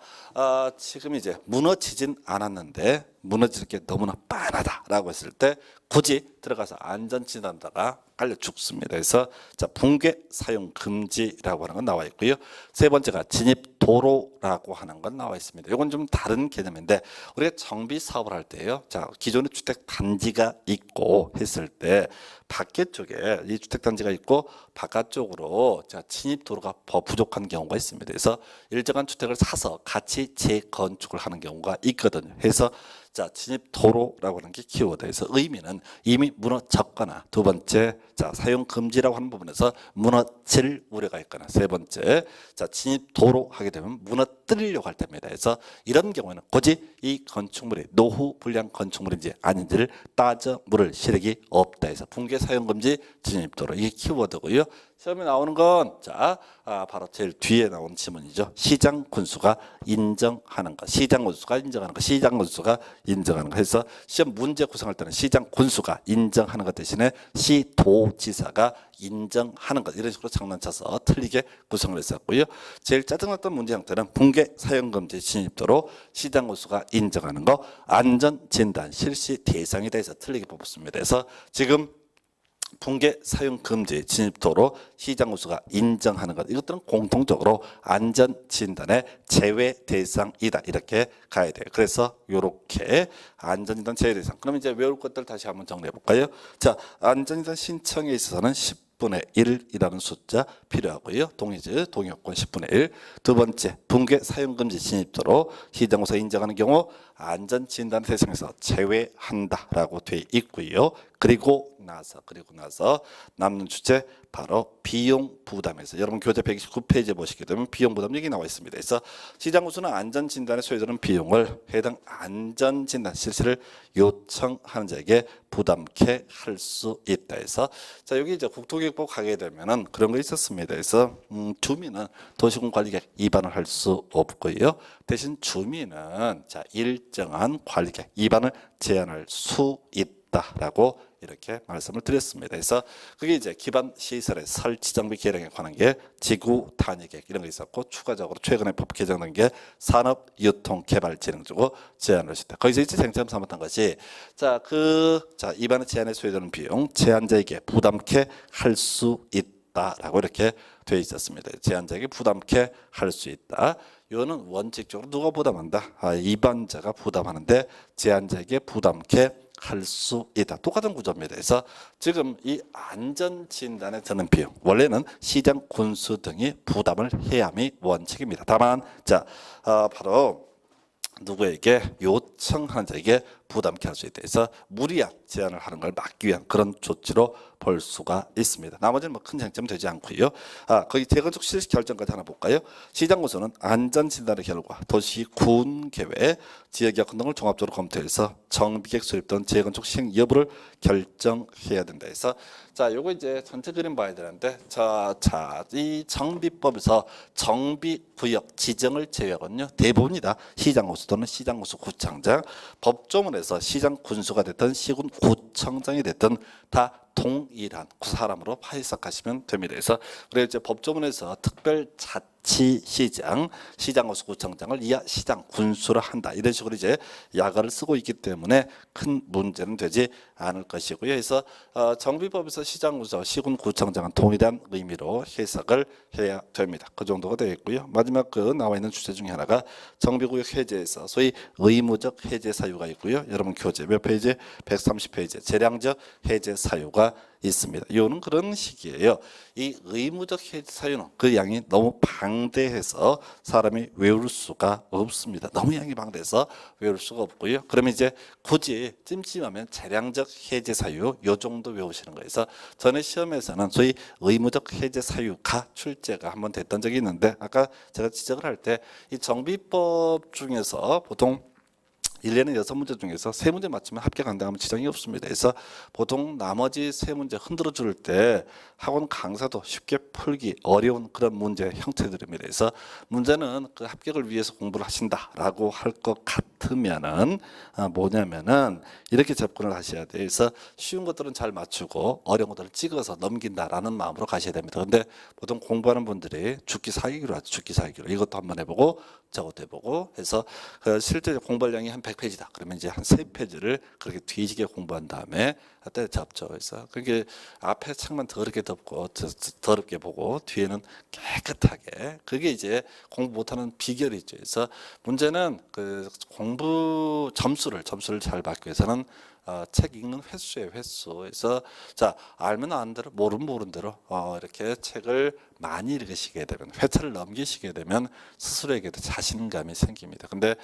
지금 이제 무너지진 않았는데 무너질 게 너무나 빤하다라고 했을 때 굳이 들어가서 안전진단다가 깔려 죽습니다. 그래서 자, 붕괴 사용 금지라고 하는 건 나와 있고요. 세 번째가 진입 도로라고 하는 건 나와 있습니다. 이건 좀 다른 개념인데 우리가 정비 사업을 할 때요. 자, 기존에 주택 단지가 있고 했을 때 밖에 쪽에 이 주택 단지가 있고 바깥쪽으로 자, 진입 도로가 부족한 경우가 있습니다. 그래서 일정한 주택을 사서 같이 재건축을 하는 경우가 있거든요. 그래서 자, 진입 도로라고 하는 게 키워드에서 의미는 이미 무너졌거나 두 번째 자, 사용 금지라고 하는 부분에서 무너질 우려가 있거나 세 번째 자, 진입 도로 하게 되면 무너뜨리려고 할 때입니다. 그래서 이런 경우에는 굳이 이 건축물이 노후 불량 건축물인지 아닌지를 따져 물을 실력이 없다 해서 붕괴 사용 금지 진입 도로 이게 키워드고요. 시험에 나오는 건 자, 바로 제일 뒤에 나오는 지문이죠. 시장 군수가 인정하는 것, 시장 군수가 인정하는 것, 시장 군수가 인정하는 것 해서 시험 문제 구성할 때는 시장 군수가 인정하는 것 대신에 시도지사가 인정하는 것 이런 식으로 장난쳐서 틀리게 구성을 했었고요. 제일 짜증났던 문제 형태는 붕괴 사용금지 진입도로 시장 군수가 인정하는 거 안전진단 실시 대상에 대해서 틀리게 뽑았습니다. 그래서 지금 붕괴 사용 금지 진입도로 시장 군수가 인정하는 것 이것들은 공통적으로 안전 진단의 제외 대상이다 이렇게 가야 돼요. 그래서 이렇게 안전 진단 제외 대상. 그럼 이제 외울 것들 다시 한번 정리해 볼까요? 자, 안전 진단 신청에 있어서는 10분의 1이라는 숫자 필요하고요. 동의지, 동의요건 10분의 1. 두 번째, 붕괴 사용금지 진입도로 시장군수가 인정하는 경우 안전진단 대상에서 제외한다라고 돼 있고요. 그리고 나서 남는 주제 바로 비용 부담에서 여러분 교재 129페이지에 보시게 되면 비용 부담 얘기 나와 있습니다. 그래서 시장 우수는 안전 진단에 소요되는 비용을 해당 안전 진단 실시를 요청하는 자에게 부담케 할 수 있다 해서 자 여기 이제 국토기획부 가게 되면은 그런 거 있었습니다. 그래서 주민은 도시공관리계획 위반을 할 수 없고요. 대신 주민은 자 일정한 관리계획 위반을 제한할 수 있다라고 이렇게 말씀을 드렸습니다. 그래서 그게 이제 기반 시설의 설치 정비 계량에 관한 게 지구 단위 계획 이런 거 있었고 추가적으로 최근에 법 개정된 게 산업유통개발진흥주고 제한을 했다. 거기서 이제 쟁점 삼았던 것이 자 위반의 제한에 소요되는 비용 제한자에게 부담케 할 수 있다라고 이렇게 되어 있었습니다. 제한자에게 부담케 할 수 있다. 이거는 원칙적으로 누가 부담한다? 위반자가 부담하는데 제한자에게 부담케 할 수 있다. 똑같은 구조입니다. 그래서 지금 이 안전진단에 드는 비용 원래는 시장 군수 등이 부담을 해야 함이 원칙입니다. 다만 바로 누구에게 요청하는 자에게 부담케 할 수 있다. 그래서 무리한 제한을 하는 걸 막기 위한 그런 조치로 볼 수가 있습니다. 나머지는 뭐 큰 쟁점 되지 않고요. 거기 재건축 실시 결정까지 하나 볼까요? 시장 구조는 안전 진단의 결과 도시 군 계획 지역 여건 등을 종합적으로 검토해서 정비계획 수립 등 재건축 시행 여부를 결정해야 된다. 해서 자 요거 이제 전체 그림 봐야 되는데 이 정비법에서 정비구역 지정을 제외하거든요. 대부분이다 시장구수 또는 시장구수 구청장 법조문에서 시장 군수가 됐든 시군 구청장이 됐든 다 동일한 사람으로 해석하시면 됩니다. 그래서 이제 법조문에서 특별자치시장, 시장구수구청장을 이하 시장 군수로 한다. 이런 식으로 이제 약어를 쓰고 있기 때문에 큰 문제는 되지 않을 것이고요. 그래서 정비법에서 시장구수, 시군구청장은 동일한 의미로 해석을 해야 됩니다. 그 정도가 되어 있고요. 마지막 나와 있는 주제 중에 하나가 정비구역 해제에서 소위 의무적 해제 사유가 있고요. 여러분 교재 몇 페이지? 130페이지 재량적 해제 사유가 있습니다. 이거는 그런 식이에요. 이 의무적 해제 사유는 그 양이 너무 방대해서 사람이 외울 수가 없습니다. 너무 양이 방대해서 외울 수가 없고요. 그러면 이제 굳이 찜찜하면 재량적 해제 사유 요 정도 외우시는 거예요. 그래서 전에 시험에서는 소위 의무적 해제 사유가 출제가 한번 됐던 적이 있는데 아까 제가 지적을 할 때 이 정비법 중에서 보통 1년에 6문제 중에서 3문제 맞추면 합격한다 하면 지장이 없습니다. 그래서 보통 나머지 3문제 흔들어 줄 때 학원 강사도 쉽게 풀기 어려운 그런 문제 형태들입니다. 그래서 문제는 그 합격을 위해서 공부를 하신다라고 할 것 같으면은 뭐냐면은 이렇게 접근을 하셔야 돼요. 그래서 쉬운 것들은 잘 맞추고 어려운 것들을 찍어서 넘긴다라는 마음으로 가셔야 됩니다. 근데 보통 공부하는 분들이 죽기 사기로 하죠. 죽기 사기로. 이것도 한번 해보고 저것도 해보고 해서 실제 공부량이 한 100페이지다. 그러면 이제 한 3페이지를 그렇게 뒤지게 공부한 다음에 그때 접죠. 그래서 그게 앞에 책만 더럽게 덮고 더럽게 보고 뒤에는 깨끗하게 그게 이제 공부 못하는 비결이 있죠. 그래서 문제는 그 공부 점수를 잘 받기 위해서는 책 읽는 횟수예요, 횟수. 그래서 자 알면 아는 대로 모르면 모르는 대로 이렇게 책을 많이 읽으시게 되면 회차를 넘기시게 되면 스스로에게도 자신감이 생깁니다. 근데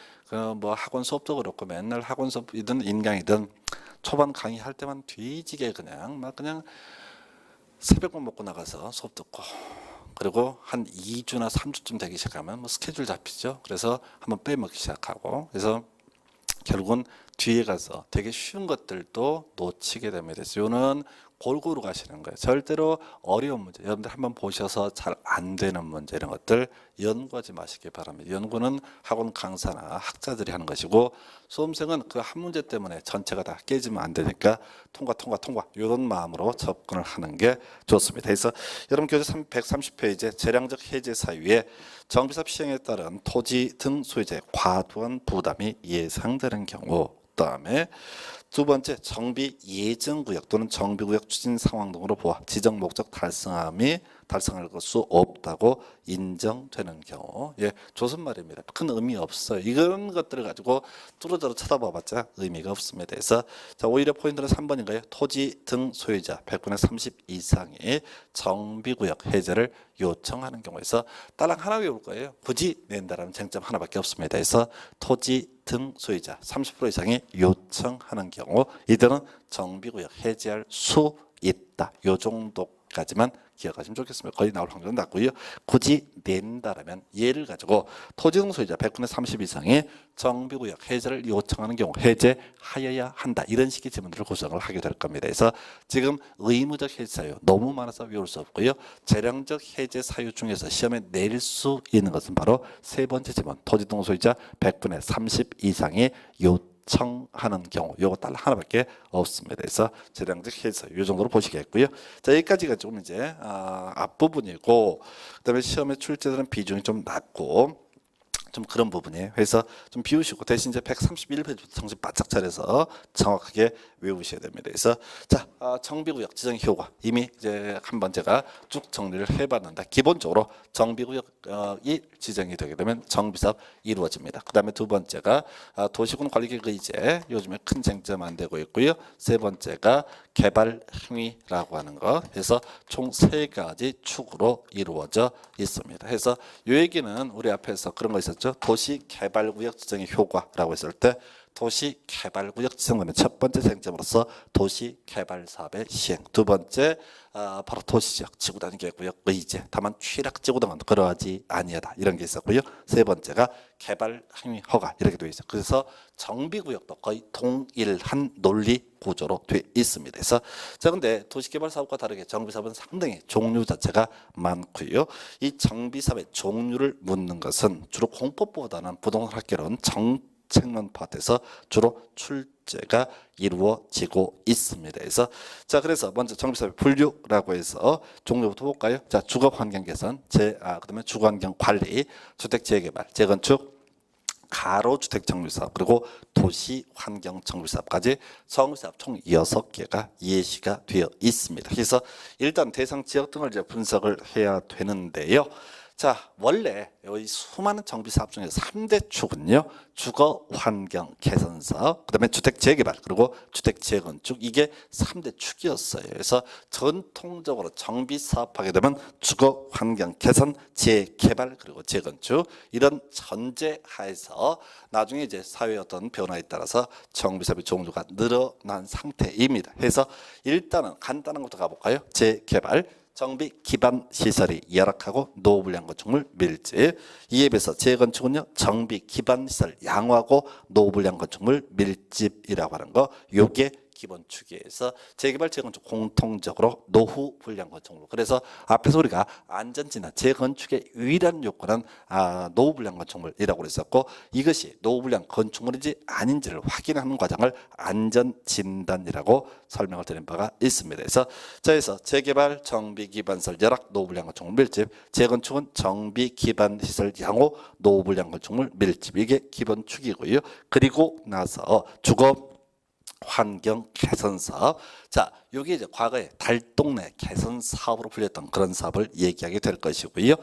뭐 학원 수업도 그렇고 맨날 학원 수업이든 인강이든 초반 강의할 때만 뒤지게 그냥 새벽만 먹고 나가서 수업 듣고 그리고 한 2주나 3주쯤 되기 시작하면 뭐 스케줄 잡히죠. 그래서 한번 빼먹기 시작하고 그래서 결국은 뒤에 가서 되게 쉬운 것들도 놓치게 됩니다. 그래서 이거는 골고루 가시는 거예요. 절대로 어려운 문제, 여러분들 한번 보셔서 잘 안 되는 문제 이런 것들 연구하지 마시기 바랍니다. 연구는 학원 강사나 학자들이 하는 것이고 수험생은 그 한 문제 때문에 전체가 다 깨지면 안 되니까 통과 이런 마음으로 접근을 하는 게 좋습니다. 그래서 여러분 교재 130페이지에 재량적 해제 사유에 정비사업 시행에 따른 토지 등 소유자의 과도한 부담이 예상되는 경우 그다음에 두 번째 정비 예정구역 또는 정비구역 추진 상황 등으로 보아 지정 목적 달성할 수 없다고 인정되는 경우 조선 말입니다. 큰 의미 없어요. 이런 것들을 가지고 뚜루뚜루 쳐다봐봤자 의미가 없습니다. 그래서 자 오히려 포인트는 3번인가요? 토지 등 소유자 100분의 30 이상의 정비구역 해제를 요청하는 경우에서 딸랑 하나 외울 거예요. 굳이 낸다라는 쟁점 하나밖에 없습니다. 그래서 토지 등 소유자 30% 이상이 요청하는 경우 경우 이들은 정비구역 해제할 수 있다. 요 정도까지만 기억하시면 좋겠습니다. 거의 나올 확률은 낮고요. 굳이 낸다라면 예를 가지고 토지등 소유자 100분의 30 이상이 정비구역 해제를 요청하는 경우 해제하여야 한다. 이런 식의 질문들을 구성을 하게 될 겁니다. 그래서 지금 의무적 해제 사유 너무 많아서 외울 수 없고요. 재량적 해제 사유 중에서 시험에 낼 수 있는 것은 바로 세 번째 질문 토지등 소유자 100분의 30 이상이 요청하는 경우 요거 딱 하나밖에 없습니다. 그래서 재량적 해제 이 정도로 보시겠고요. 자 여기까지가 조금 이제 앞부분이고 그다음에 시험에 출제되는 비중이 좀 낮고 좀 그런 부분이에요. 그래서 좀 비우시고 대신 이제 131페이지부터 정신 바짝 차려서 정확하게 외우셔야 됩니다. 그래서 자 정비구역 지정 효과 이미 이제 한번 제가 쭉 정리를 해봤는데 기본적으로 정비구역이 지정이 되게 되면 정비사업 이루어집니다. 그 다음에 두 번째가 도시군 관리계획 의제 요즘에 큰 쟁점 안 되고 있고요. 세 번째가 개발 행위라고 하는 거 해서 총 세 가지 축으로 이루어져 있습니다. 그래서 이 얘기는 우리 앞에서 그런 거 있었죠. 도시개발구역 지정의 효과라고 했을 때 도시개발구역 지정되면 첫 번째 쟁점으로서 도시개발사업의 시행, 두 번째 바로 도시지역 지구단위 계획구역 의제, 다만 취락지구 등은 그러하지 아니하다 이런 게 있었고요. 세 번째가 개발 행위 허가 이렇게 되어 있어요. 그래서 정비구역도 거의 동일한 논리 구조로 되어 있습니다. 그래서 자 근데 도시개발 사업과 다르게 정비사업은 상당히 종류 자체가 많고요. 이 정비사업의 종류를 묻는 것은 주로 공법보다는 부동산 학계론 정책론 파트에서 주로 출제가 이루어지고 있습니다. 그래서 먼저 정비사업의 분류라고 해서 종류부터 볼까요? 자 주거환경 개선, 그다음에 주거환경 관리, 주택 재개발, 재건축, 가로주택 정비사업 그리고 도시환경 정비사업까지 정비사업 총 6개가 예시가 되어 있습니다. 그래서 일단 대상 지역 등을 이제 분석을 해야 되는데요. 자 원래 이 수많은 정비사업 중에서 3대 축은요. 주거환경 개선사업, 그 다음에 주택재개발, 그리고 주택재건축 이게 3대 축이었어요. 그래서 전통적으로 정비사업하게 되면 주거환경 개선, 재개발, 그리고 재건축 이런 전제하에서 나중에 이제 사회의 어떤 변화에 따라서 정비사업의 종류가 늘어난 상태입니다. 그래서 일단은 간단한 것부터 가볼까요? 재개발, 정비 기반 시설이 열악하고 노후불량 건축물 밀집. 이에 비해서 재건축은요 정비 기반 시설 양호하고 노후불량 건축물 밀집이라고 하는 거 요게 기본 축에서 재개발 재건축 공통적으로 노후 불량 건축물. 그래서 앞에서 우리가 안전진단 재건축의 유일한 요건은 노후 불량 건축물이라고 그랬었고 이것이 노후 불량 건축물인지 아닌지를 확인하는 과정을 안전진단이라고 설명을 드린 바가 있습니다. 그래서 재개발 정비 기반 시설 열악 노후 불량 건축물 밀집, 재건축은 정비 기반 시설 양호 노후 불량 건축물 밀집 이게 기본 축이고요. 그리고 나서 주거 환경 개선 사업. 자, 이게 이제 과거에 달동네 개선 사업으로 불렸던 그런 사업을 얘기하게 될 것이고요.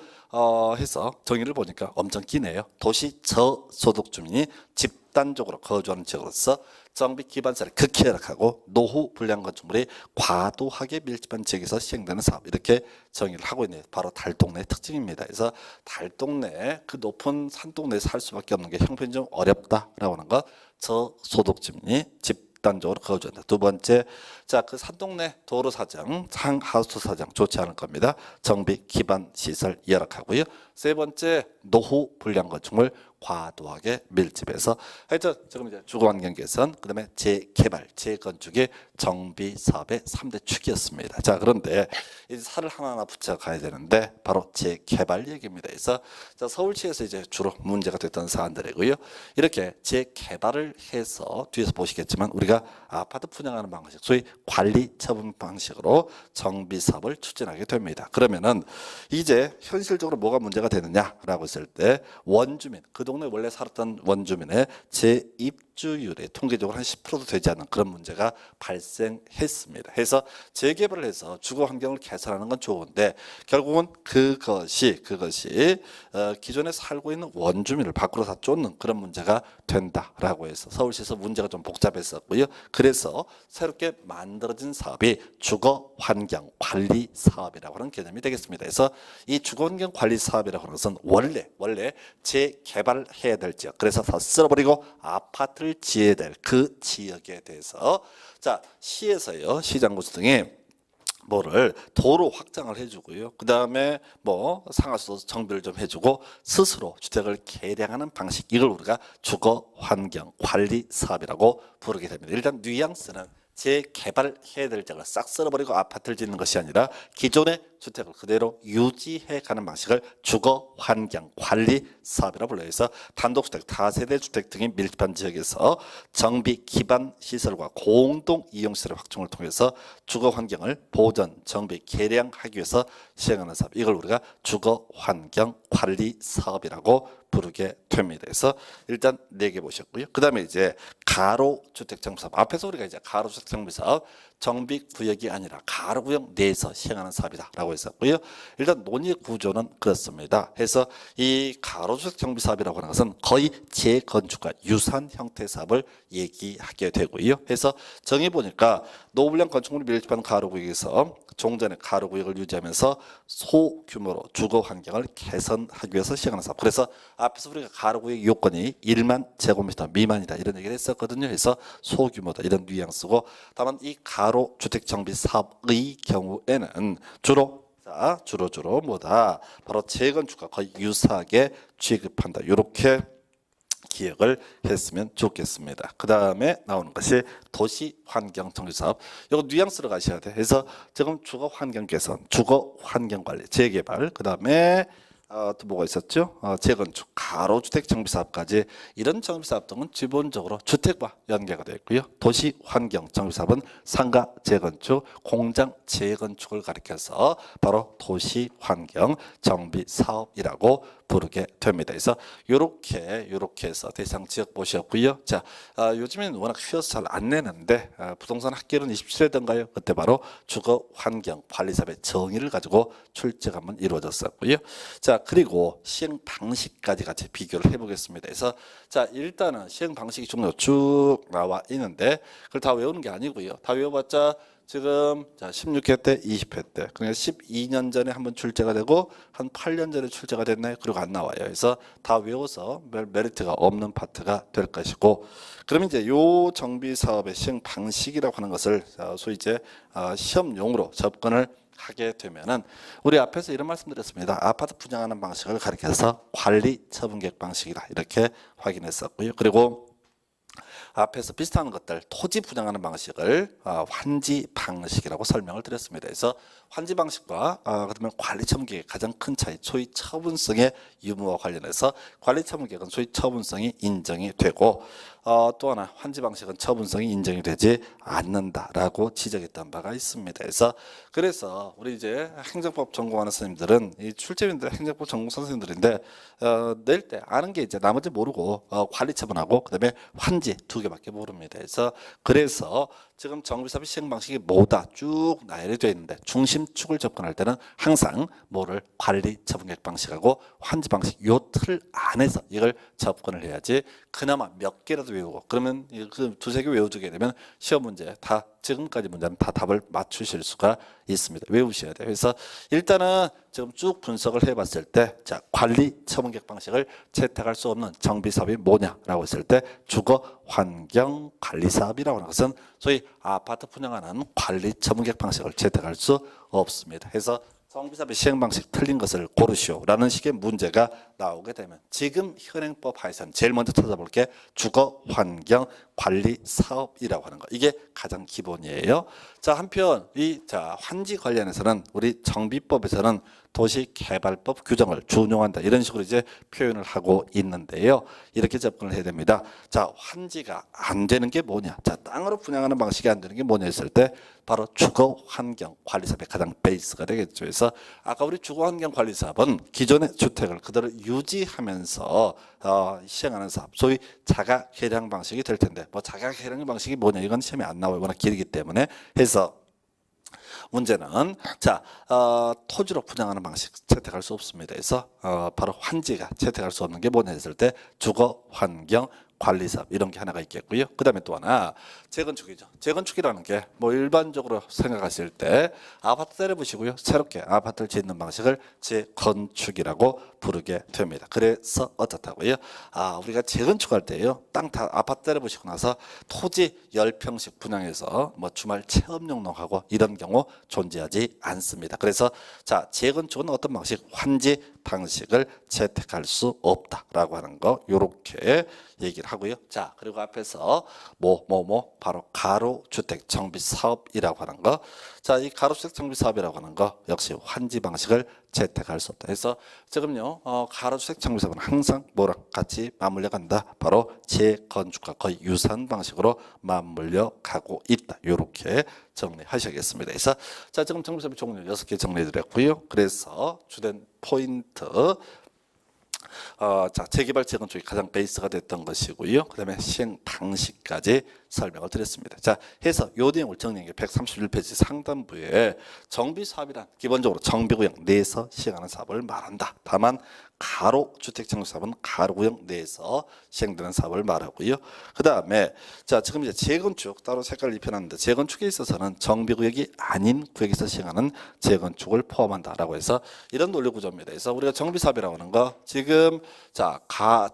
해서 정의를 보니까 엄청 기네요. 도시 저소득 주민이 집단적으로 거주하는 지역으로서 정비 기반 시설이 극히 열악하고 노후 불량 건축물이 과도하게 밀집한 지역에서 시행되는 사업 이렇게 정의를 하고 있는 바로 달동네의 특징입니다. 그래서 달동네 그 높은 산동네에 살 수밖에 없는 게 형편이 좀 어렵다라고 하는 것. 저소득 주민이 집단적으로 거주한다. 두 번째, 자 그 산동네 도로 사정, 상하우스 사정 좋지 않을 겁니다. 정비 기반 시설 열악하고요. 세 번째, 노후 불량 건축물 과도하게 밀집해서 하여튼 지금 이제 주거환경 개선, 그다음에 재개발, 재건축의 정비 사업의 3대 축이었습니다. 자 그런데 이 살을 하나하나 붙여 가야 되는데 바로 재개발 얘기입니다. 그래서 자, 서울시에서 이제 주로 문제가 됐던 사안들이고요. 이렇게 재개발을 해서 뒤에서 보시겠지만 우리가 아파트 분양하는 방식, 소위 관리 처분 방식으로 정비 사업을 추진하게 됩니다. 그러면은 이제 현실적으로 뭐가 문제가 되느냐라고 했을 때 원주민, 그 동네 원래 살았던 원주민의 재입주율이 통계적으로 한 10%도 되지 않는 그런 문제가 발생했습니다. 그래서 재개발을 해서 주거 환경을 개선하는 건 좋은데 결국은 그것이 기존에 살고 있는 원주민을 밖으로 다 쫓는 그런 문제가 된다라고 해서 서울시에서 문제가 좀 복잡했었고요. 그래서 새롭게 만들어진 사업이 주거 환경 관리 사업이라고 하는 개념이 되겠습니다. 그래서 이 주거 환경 관리 사업이라고 하는 것은 원래 재개발해야 될 지역, 그래서 다 쓸어버리고 아파트를 아파트를 지어야 될 그 지역에 대해서 자 시에서요 시장구청 등이 뭐를 도로 확장을 해주고요. 그 다음에 뭐 상하수도 정비를 좀 해주고 스스로 주택을 개량하는 방식 이걸 우리가 주거 환경 관리 사업이라고 부르게 됩니다. 일단 뉘앙스는 재개발해야 될 지역을 싹 쓸어버리고 아파트를 짓는 것이 아니라 기존의 주택을 그대로 유지해가는 방식을 주거 환경 관리 사업이라고 불러요. 그래서 단독주택, 다세대 주택 등이 밀집한 지역에서 정비 기반 시설과 공동 이용 시설의 확충을 통해서 주거 환경을 보전, 정비, 개량하기 위해서 시행하는 사업. 이걸 우리가 주거 환경 관리 사업이라고 부르게 됩니다. 그래서 일단 4개 보셨고요. 그 다음에 이제 가로주택 정비사업. 앞에서 우리가 이제 가로주택 정비사업 정비 구역이 아니라 가로 구역 내에서 시행하는 사업이다라고 했었고요. 일단 논의 구조는 그렇습니다. 해서 이 가로주택 정비 사업이라고 하는 것은 거의 재건축과 유사한 형태의 사업을 얘기하게 되고요. 해서 정의 보니까 노블량 건축물이 밀집한 가로 구역에서 종전의 가로 구역을 유지하면서 소규모로 주거 환경을 개선하기 위해서 시행하는 사업. 그래서 앞에서 우리가 가로 구역 요건이 1만 제곱미터 미만이다 이런 얘기를 했었거든요. 그래서 소규모다 이런 뉘앙스고 다만 이 가로 주택 정비 사업의 경우에는 주로 뭐다 바로 재건축과 거의 유사하게 취급한다. 이렇게 기억을 했으면 좋겠습니다. 그 다음에 나오는 것이 도시환경정비사업. 이거 뉘앙스로 가셔야 돼. 그래서 지금 주거환경 개선, 주거환경관리, 재개발, 그 다음에 또 뭐가 있었죠? 재건축, 가로주택 정비사업까지 이런 정비사업 등은 기본적으로 주택과 연계가 되어 있고요. 도시환경 정비사업은 상가 재건축, 공장 재건축을 가리켜서 바로 도시환경 정비사업이라고 부르게 됩니다. 그래서 요렇게 해서 대상 지역 보셨고요. 자, 요즘에는 워낙 쉬워서 잘 안 내는데 부동산 학계론 27회던가요? 그때 바로 주거 환경 관리 사업의 정의를 가지고 출제가 한번 이루어졌었고요. 자, 그리고 시행 방식까지 같이 비교를 해보겠습니다. 그래서 자, 일단은 시행 방식이 쭉 나와 있는데 그걸 다 외우는 게 아니고요. 다 외워봤자 지금 자 16회 때 20회 때 그러니까 12년 전에 한번 출제가 되고 한 8년 전에 출제가 됐나요? 그리고 안 나와요. 그래서 다 외워서 메리트가 없는 파트가 될 것이고 그러면 이제 요 정비 사업의 시행 방식이라고 하는 것을 소위 이제 시험용으로 접근을 하게 되면은 우리 앞에서 이런 말씀드렸습니다. 아파트 분양하는 방식을 가리켜서 관리 처분 계획 방식이라 이렇게 확인했었고요. 그리고 앞에서 비슷한 것들 토지 분양하는 방식을 환지 방식이라고 설명을 드렸습니다. 그래서 환지 방식과 그다음에 관리 처분 계획의 가장 큰 차이 소위 처분성의 유무와 관련해서 관리 처분 계획은 소위 처분성이 인정이 되고 또 하나 환지 방식은 처분성이 인정이 되지 않는다라고 지적했던 바가 있습니다. 그래서 우리 이제 행정법 전공하는 선생님들은 이 출제민들 행정법 전공 선생님들인데 낼 때 아는 게 이제 나머지 모르고 관리 처분하고 그다음에 환지 2개밖에 모릅니다. 그래서 지금 정비사업 시행 방식이 뭐다 쭉 나열되어 있는데 중심축을 접근할 때는 항상 뭐를 관리 처분 계획 방식하고 환지 방식 요 틀 안에서 이걸 접근을 해야지 그나마 몇 개라도 외우고 그러면 그 2-3개 외워두게 되면 시험 문제 다 지금까지 문제는 다 답을 맞추실 수가 있습니다. 외우셔야 돼요. 그래서 일단은 지금 쭉 분석을 해봤을 때 자 관리 처분 계획 방식을 채택할 수 없는 정비 사업이 뭐냐라고 했을 때 주거 환경 관리 사업이라고 하는 것은 소위 아파트 분양하는 관리 처분 계획 방식을 채택할 수 없습니다. 그래서 정비사업의 시행 방식 틀린 것을 고르시오라는 식의 문제가 나오게 되면 지금 현행법 하에서는 제일 먼저 찾아볼 게 주거 환경 관리 사업이라고 하는 거 이게 가장 기본이에요. 자 한편 이 환지 관련해서는 우리 정비법에서는 도시개발법 규정을 준용한다 이런 식으로 이제 표현을 하고 있는데요. 이렇게 접근을 해야 됩니다. 자 환지가 안 되는 게 뭐냐? 자 땅으로 분양하는 방식이 안 되는 게 뭐냐 했을 때 바로 주거환경 관리사업의 가장 베이스가 되겠죠. 그래서 아까 우리 주거환경 관리사업은 기존의 주택을 그대로 유지하면서 시행하는 사업, 소위 자가 개량 방식이 될 텐데 뭐 자가 개량 방식이 뭐냐 이건 시험에 안 나와요. 워낙 길기 때문에 해서 문제는 토지로 분양하는 방식 채택할 수 없습니다. 그래서 바로 환지가 채택할 수 없는 게 뭐냐 했을 때 주거 환경 관리사업 이런 게 하나가 있겠고요. 그 다음에 또 하나 재건축이죠. 재건축이라는 게 뭐 일반적으로 생각하실 때 아파트 때려보시고요. 새롭게 아파트를 짓는 방식을 재건축이라고 부르게 됩니다. 그래서 어떻다고요? 우리가 재건축할 때요. 땅 다 아파트 때려보시고 나서 토지 10평씩 분양해서 뭐 주말 체험용농하고 이런 경우 존재하지 않습니다. 그래서 자, 재건축은 어떤 방식? 환지 방식을 채택할 수 없다라고 하는 거 요렇게 얘기를 하고요. 자, 그리고 앞에서 바로 가로주택 정비 사업이라고 하는 거. 자, 이 가로주택 정비 사업이라고 하는 거 역시 환지 방식을 채택할 수 없다. 그래서 지금요, 가로주택 정비 사업은 항상 뭐랑 같이 맞물려 간다. 바로 재건축과 거의 유사한 방식으로 맞물려 가고 있다. 요렇게 정리하셔야겠습니다. 그래서 자, 지금 정비 사업의 종류 6개 정리해 드렸고요. 그래서 주된 포인트 자, 재개발 재건축이 가장 베이스가 됐던 것이고요. 그 다음에 시행 방식까지 설명을 드렸습니다. 자, 해서 요 내용을 정리한 게 131페이지 상단부에 정비사업이란 기본적으로 정비구역 내에서 시행하는 사업을 말한다. 다만 가로주택 정비사업은 가로구역 내에서 시행되는 사업을 말하고요. 그 다음에 자, 지금 이제 재건축 따로 색깔을 입혀놨는데 재건축에 있어서는 정비구역이 아닌 구역에서 시행하는 재건축을 포함한다라고 해서 이런 논리 구조입니다. 그래서 우리가 정비사업이라고 하는 거 지금 자,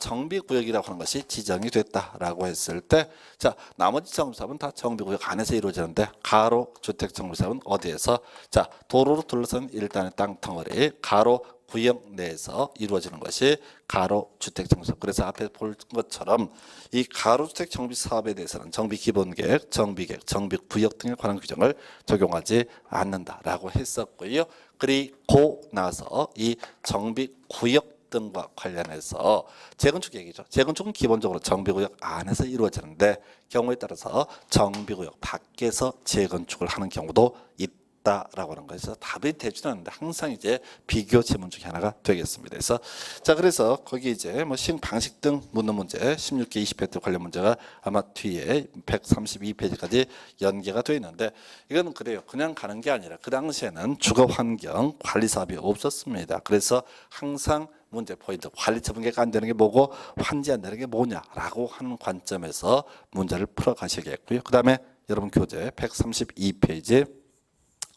정비구역이라고 하는 것이 지정이 됐다라고 했을 때 자, 나머지 정비사업은 다 정비구역 안에서 이루어지는데 가로주택 정비사업은 어디에서 자, 도로로 둘러싼 일단의 땅덩어리 가로 구역 내에서 이루어지는 것이 가로주택 정비사업. 그래서 앞에 볼 것처럼 이 가로주택 정비사업에 대해서는 정비기본계획, 정비계획, 정비구역 등에 관한 규정을 적용하지 않는다라고 했었고요. 그리고 나서 이 정비구역 등과 관련해서 재건축 얘기죠. 재건축은 기본적으로 정비구역 안에서 이루어지는데 경우에 따라서 정비구역 밖에서 재건축을 하는 경우도 있다라고 하는 거에서 답이 되지는 않는데 항상 이제 비교 지문 중에 하나가 되겠습니다. 그래서 자, 그래서 거기 이제 뭐 시행 방식 등 묻는 문제 16개 20회 관련 문제가 아마 뒤에 132페이지까지 연계가 되어 있는데 이건 그래요. 그냥 가는 게 아니라 그 당시에는 주거환경 관리 사업이 없었습니다. 그래서 항상 문제 포인트 관리 처분계가 안 되는 게 뭐고 환지 안 되는 게 뭐냐라고 하는 관점에서 문제를 풀어 가셔야겠고요. 그 다음에 여러분 교재 132페이지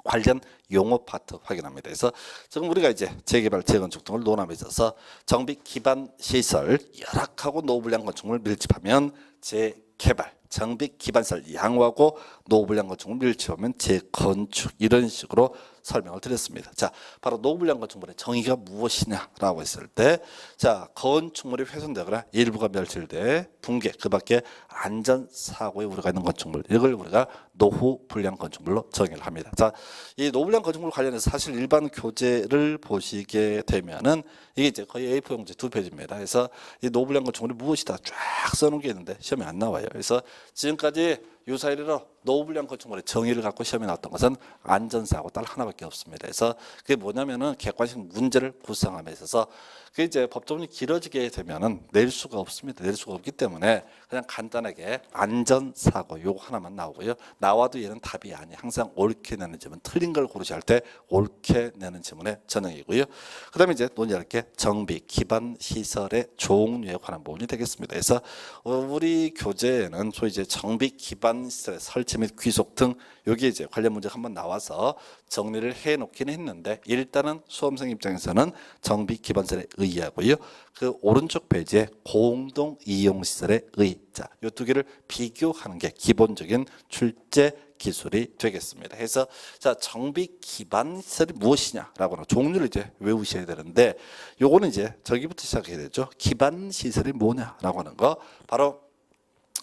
관련 용어 파트 확인합니다. 그래서 지금 우리가 이제 재개발, 재건축 등을 논함에 있어서 정비 기반 시설 열악하고 노후불량 건축물을 밀집하면 재개발, 정비 기반 시설 양호하고 노후불량 건축물을 밀집하면 재건축 이런 식으로 설명을 드렸습니다. 자, 바로 노후불량 건축물의 정의가 무엇이냐라고 했을 때, 자, 건축물이 훼손되거나 일부가 멸실돼 붕괴, 그밖에 안전사고에 우려가 있는 건축물, 이걸 우리가 노후불량 건축물로 정의를 합니다. 자, 이 노후불량 건축물 관련해서 사실 일반 교재를 보시게 되면은 이게 이제 거의 A4 용지 2페이지입니다. 그래서 이 노후불량 건축물이 무엇이다 쫙 써놓은 게 있는데 시험에 안 나와요. 그래서 지금까지 유사일로 노후불량 건축물의 정의를 갖고 시험에 나왔던 것은 안전사고 딱 하나밖에 없습니다. 그래서 그게 뭐냐면은 객관식 문제를 구성함에 있어서 그게 이제 법조문이 길어지게 되면은 낼 수가 없습니다. 낼 수가 없기 때문에 그냥 간단하게 안전사고 요거 하나만 나오고요. 나와도 얘는 답이 아니. 항상 옳게 내는 질문, 틀린 걸 고르셔야 할 때 옳게 내는 질문의 전형이고요. 그다음에 이제 논의할 게 정비 기반 시설의 종류에 관한 부분이 되겠습니다. 그래서 우리 교재에는 소위 이제 정비 기반 시설의 설치 및 귀속 등 여기 이제 관련 문제가 한번 나와서 정리를 해 놓긴 했는데 일단은 수험생 입장에서는 정비 기반 시설에 의의하고요. 그 오른쪽 페이지에 공동 이용 시설에 의의. 자, 이 두 개를 비교하는 게 기본적인 출제 기술이 되겠습니다. 그래서 자, 정비 기반 시설이 무엇이냐라고 하는 종류를 이제 외우셔야 되는데 요거는 이제 저기부터 시작해야 되죠. 기반 시설이 뭐냐라고 하는 거 바로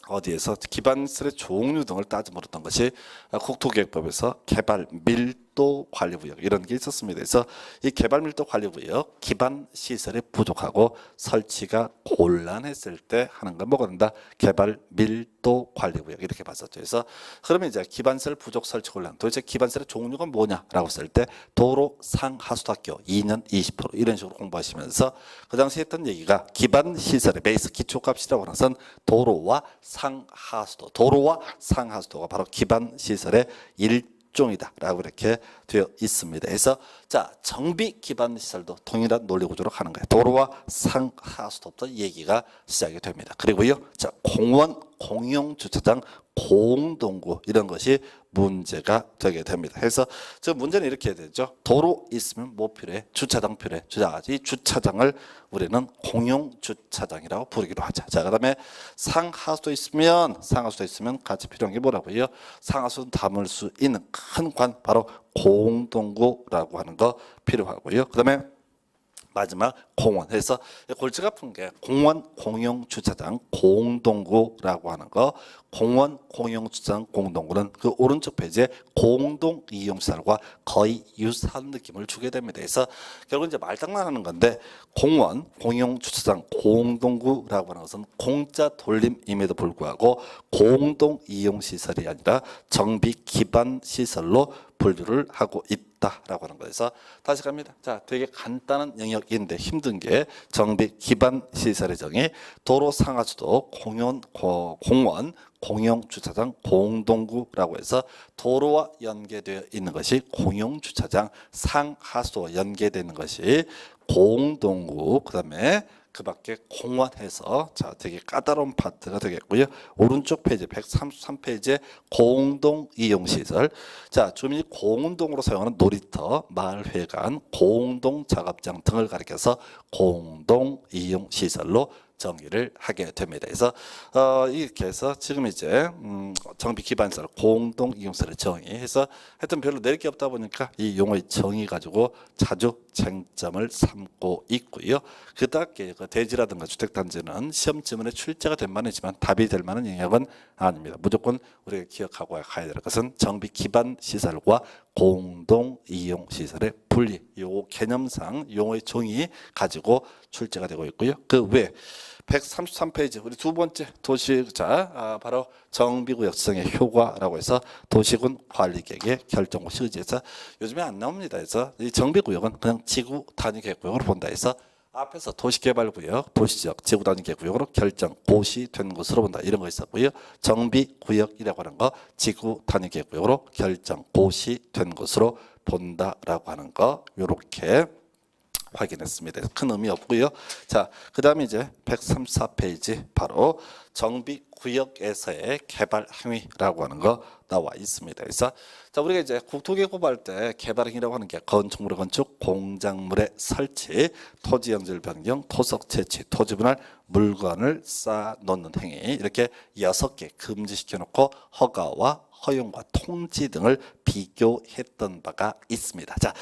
어디에서 기반 시설의 종류 등을 따져 물었던 것이 국토계획법에서 개발 밀도 관리구역 이런 게 있었습니다. 그래서 이 개발 밀도 관리구역 기반 시설이 부족하고 설치가 곤란했을 때 하는 건 뭐가 된다? 개발 밀도 관리구역 이렇게 봤었죠. 그래서 그러면 이제 기반 시설 부족 설치 곤란 도대체 기반 시설의 종류가 뭐냐라고 했을 때 도로 상하수도학교 2년 20% 이런 식으로 공부하시면서 그 당시 했던 얘기가 기반 시설의 베이스 기초값이라고 하는 것은 도로와 상하수도, 도로와 상하수도가 바로 기반 시설의 업종이다라고 이렇게 되어 있습니다. 그래서 자 정비 기반 시설도 동일한 논리 구조로 가는 거예요. 도로와 상하수도부터 얘기가 시작이 됩니다. 그리고요, 자 공원, 공용 주차장, 공동구 이런 것이 문제가 되게 됩니다. 그래서 저 문제는 이렇게 해야 되죠. 도로 있으면 뭐 필요해? 주차장 필요해. 이 주차장을 우리는 공용 주차장이라고 부르기로 하자. 자, 그다음에 상하수도 있으면 같이 필요한 게 뭐라고요? 상하수 담을 수 있는 큰 관 바로 공동구라고 하는 거 필요하고요. 그다음에 마지막 공원. 그래서 골치가 아픈 게 공원, 공용 주차장, 공동구라고 하는 거. 공원, 공용 주차장, 공동구는 그 오른쪽 페이지에 공동 이용 시설과 거의 유사한 느낌을 주게 됩니다. 그래서 결국 이제 말장난하는 건데 공원, 공용 주차장, 공동구라고 하는 것은 공짜 돌림임에도 불구하고 공동 이용 시설이 아니라 정비 기반 시설로 분류를 하고 있다라고 하는 거에서 다시 갑니다. 자, 되게 간단한 영역인데 힘든 게 정비 기반 시설의 정의 도로 상하수도 공원, 공용 주차장, 공동구라고 해서 도로와 연계되어 있는 것이 공용 주차장, 상하수도와 연계되는 것이 공동구, 그다음에 그 밖에 공원해서 자 되게 까다로운 파트가 되겠고요. 오른쪽 페이지 133페이지에 공동 이용 시설. 자, 주민이 공동으로 사용하는 놀이터, 마을회관, 공동 작업장 등을 가리켜서 공동 이용 시설로 정의를 하게 됩니다. 그래서 이렇게 해서 지금 이제 정비 기반시설 공동 이용시설의 정의해서 하여튼 별로 내릴 게 없다 보니까 이 용어의 정의 가지고 자주 쟁점을 삼고 있고요. 그다음에 그 대지라든가 주택단지는 시험 지문에 출제가 된 만이지만 답이 될 만한 영역은 아닙니다. 무조건 우리가 기억하고 가야 될 것은 정비 기반 시설과 공동 이용 시설의 분리, 요 개념상 용어의 정의 가지고 출제가 되고 있고요. 그 외 133페이지 우리 두 번째 도시자 바로 정비구역 지정의 효과라고 해서 도시군 관리계획의 결정과 실지에서 요즘에 안 나옵니다. 그래서 이 정비구역은 그냥 지구 단위 계획구역으로 본다 해서 앞에서 도시개발구역, 도시지역, 지구단위계획구역으로 결정, 고시된 것으로 본다 이런 거 있었고요. 정비구역이라고 하는 거 지구 단위계획구역으로 결정, 고시된 것으로 본다라고 하는 거 이렇게 확인했습니다. 큰 의미 없고요. 자, 그다음에 이제 134페이지 바로 정비구역에서의 개발 행위라고 하는 거 나와 있습니다. 그래서 자, 우리가 이제 국토계획할 때 개발 행위라고 하는 게 건축물의 건축, 공작물의 설치, 토지 연질 변경, 토석 채취, 토지 분할, 물건을 쌓아 놓는 행위 이렇게 6개 금지시켜 놓고 허가와 허용과 통지 등을 비교했던 바가 있습니다. 자,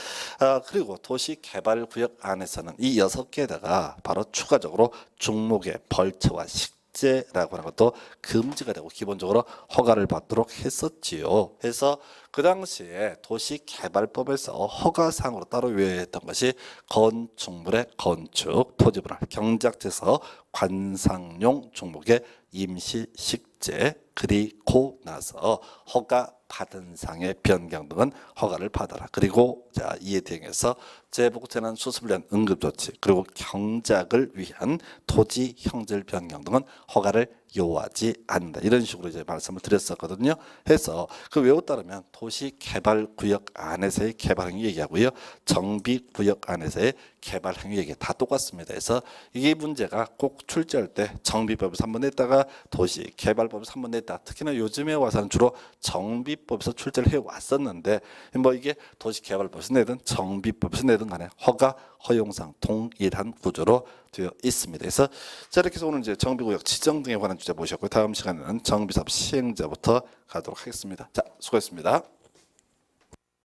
그리고 도시개발구역 안에서는 이 6개에다가 바로 추가적으로 중목의 벌채와 식재라고 하는 것도 금지가 되고 기본적으로 허가를 받도록 했었지요. 그래서 그 당시에 도시개발법에서 허가상으로 따로 외했던 것이 건축물의 건축, 토지분할, 경작지에서 관상용 중목의 임시식재 그리고 나서 허가 받은 상의 변경 등은 허가를 받아라. 그리고 자 이에 대응해서 재보고재난 수습을 위한 응급조치 그리고 경작을 위한 토지 형질 변경 등은 허가를 요하지 않는다. 이런 식으로 이제 말씀을 드렸었거든요. 해서 그 외우 따르면 도시개발구역 안에서의 개발행위 얘기하고요. 정비구역 안에서의 개발행위 얘기 다 똑같습니다. 그래서 이게 문제가 꼭 출제할 때 정비법에서 한번 냈다가 도시개발법에서 한번 냈다. 특히나 요즘에 와서는 주로 정비법에서 출제를 해왔었는데 뭐 이게 도시개발법에서 내든 정비법에서 내든 간에 허가, 허용상 동일한 구조로 되어 있습니다. 그래서 자 이렇게 해서 오늘 이제 정비구역 지정 등에 관한 주제 보셨고요. 다음 시간에는 정비사업 시행자부터 가도록 하겠습니다. 자, 수고했습니다.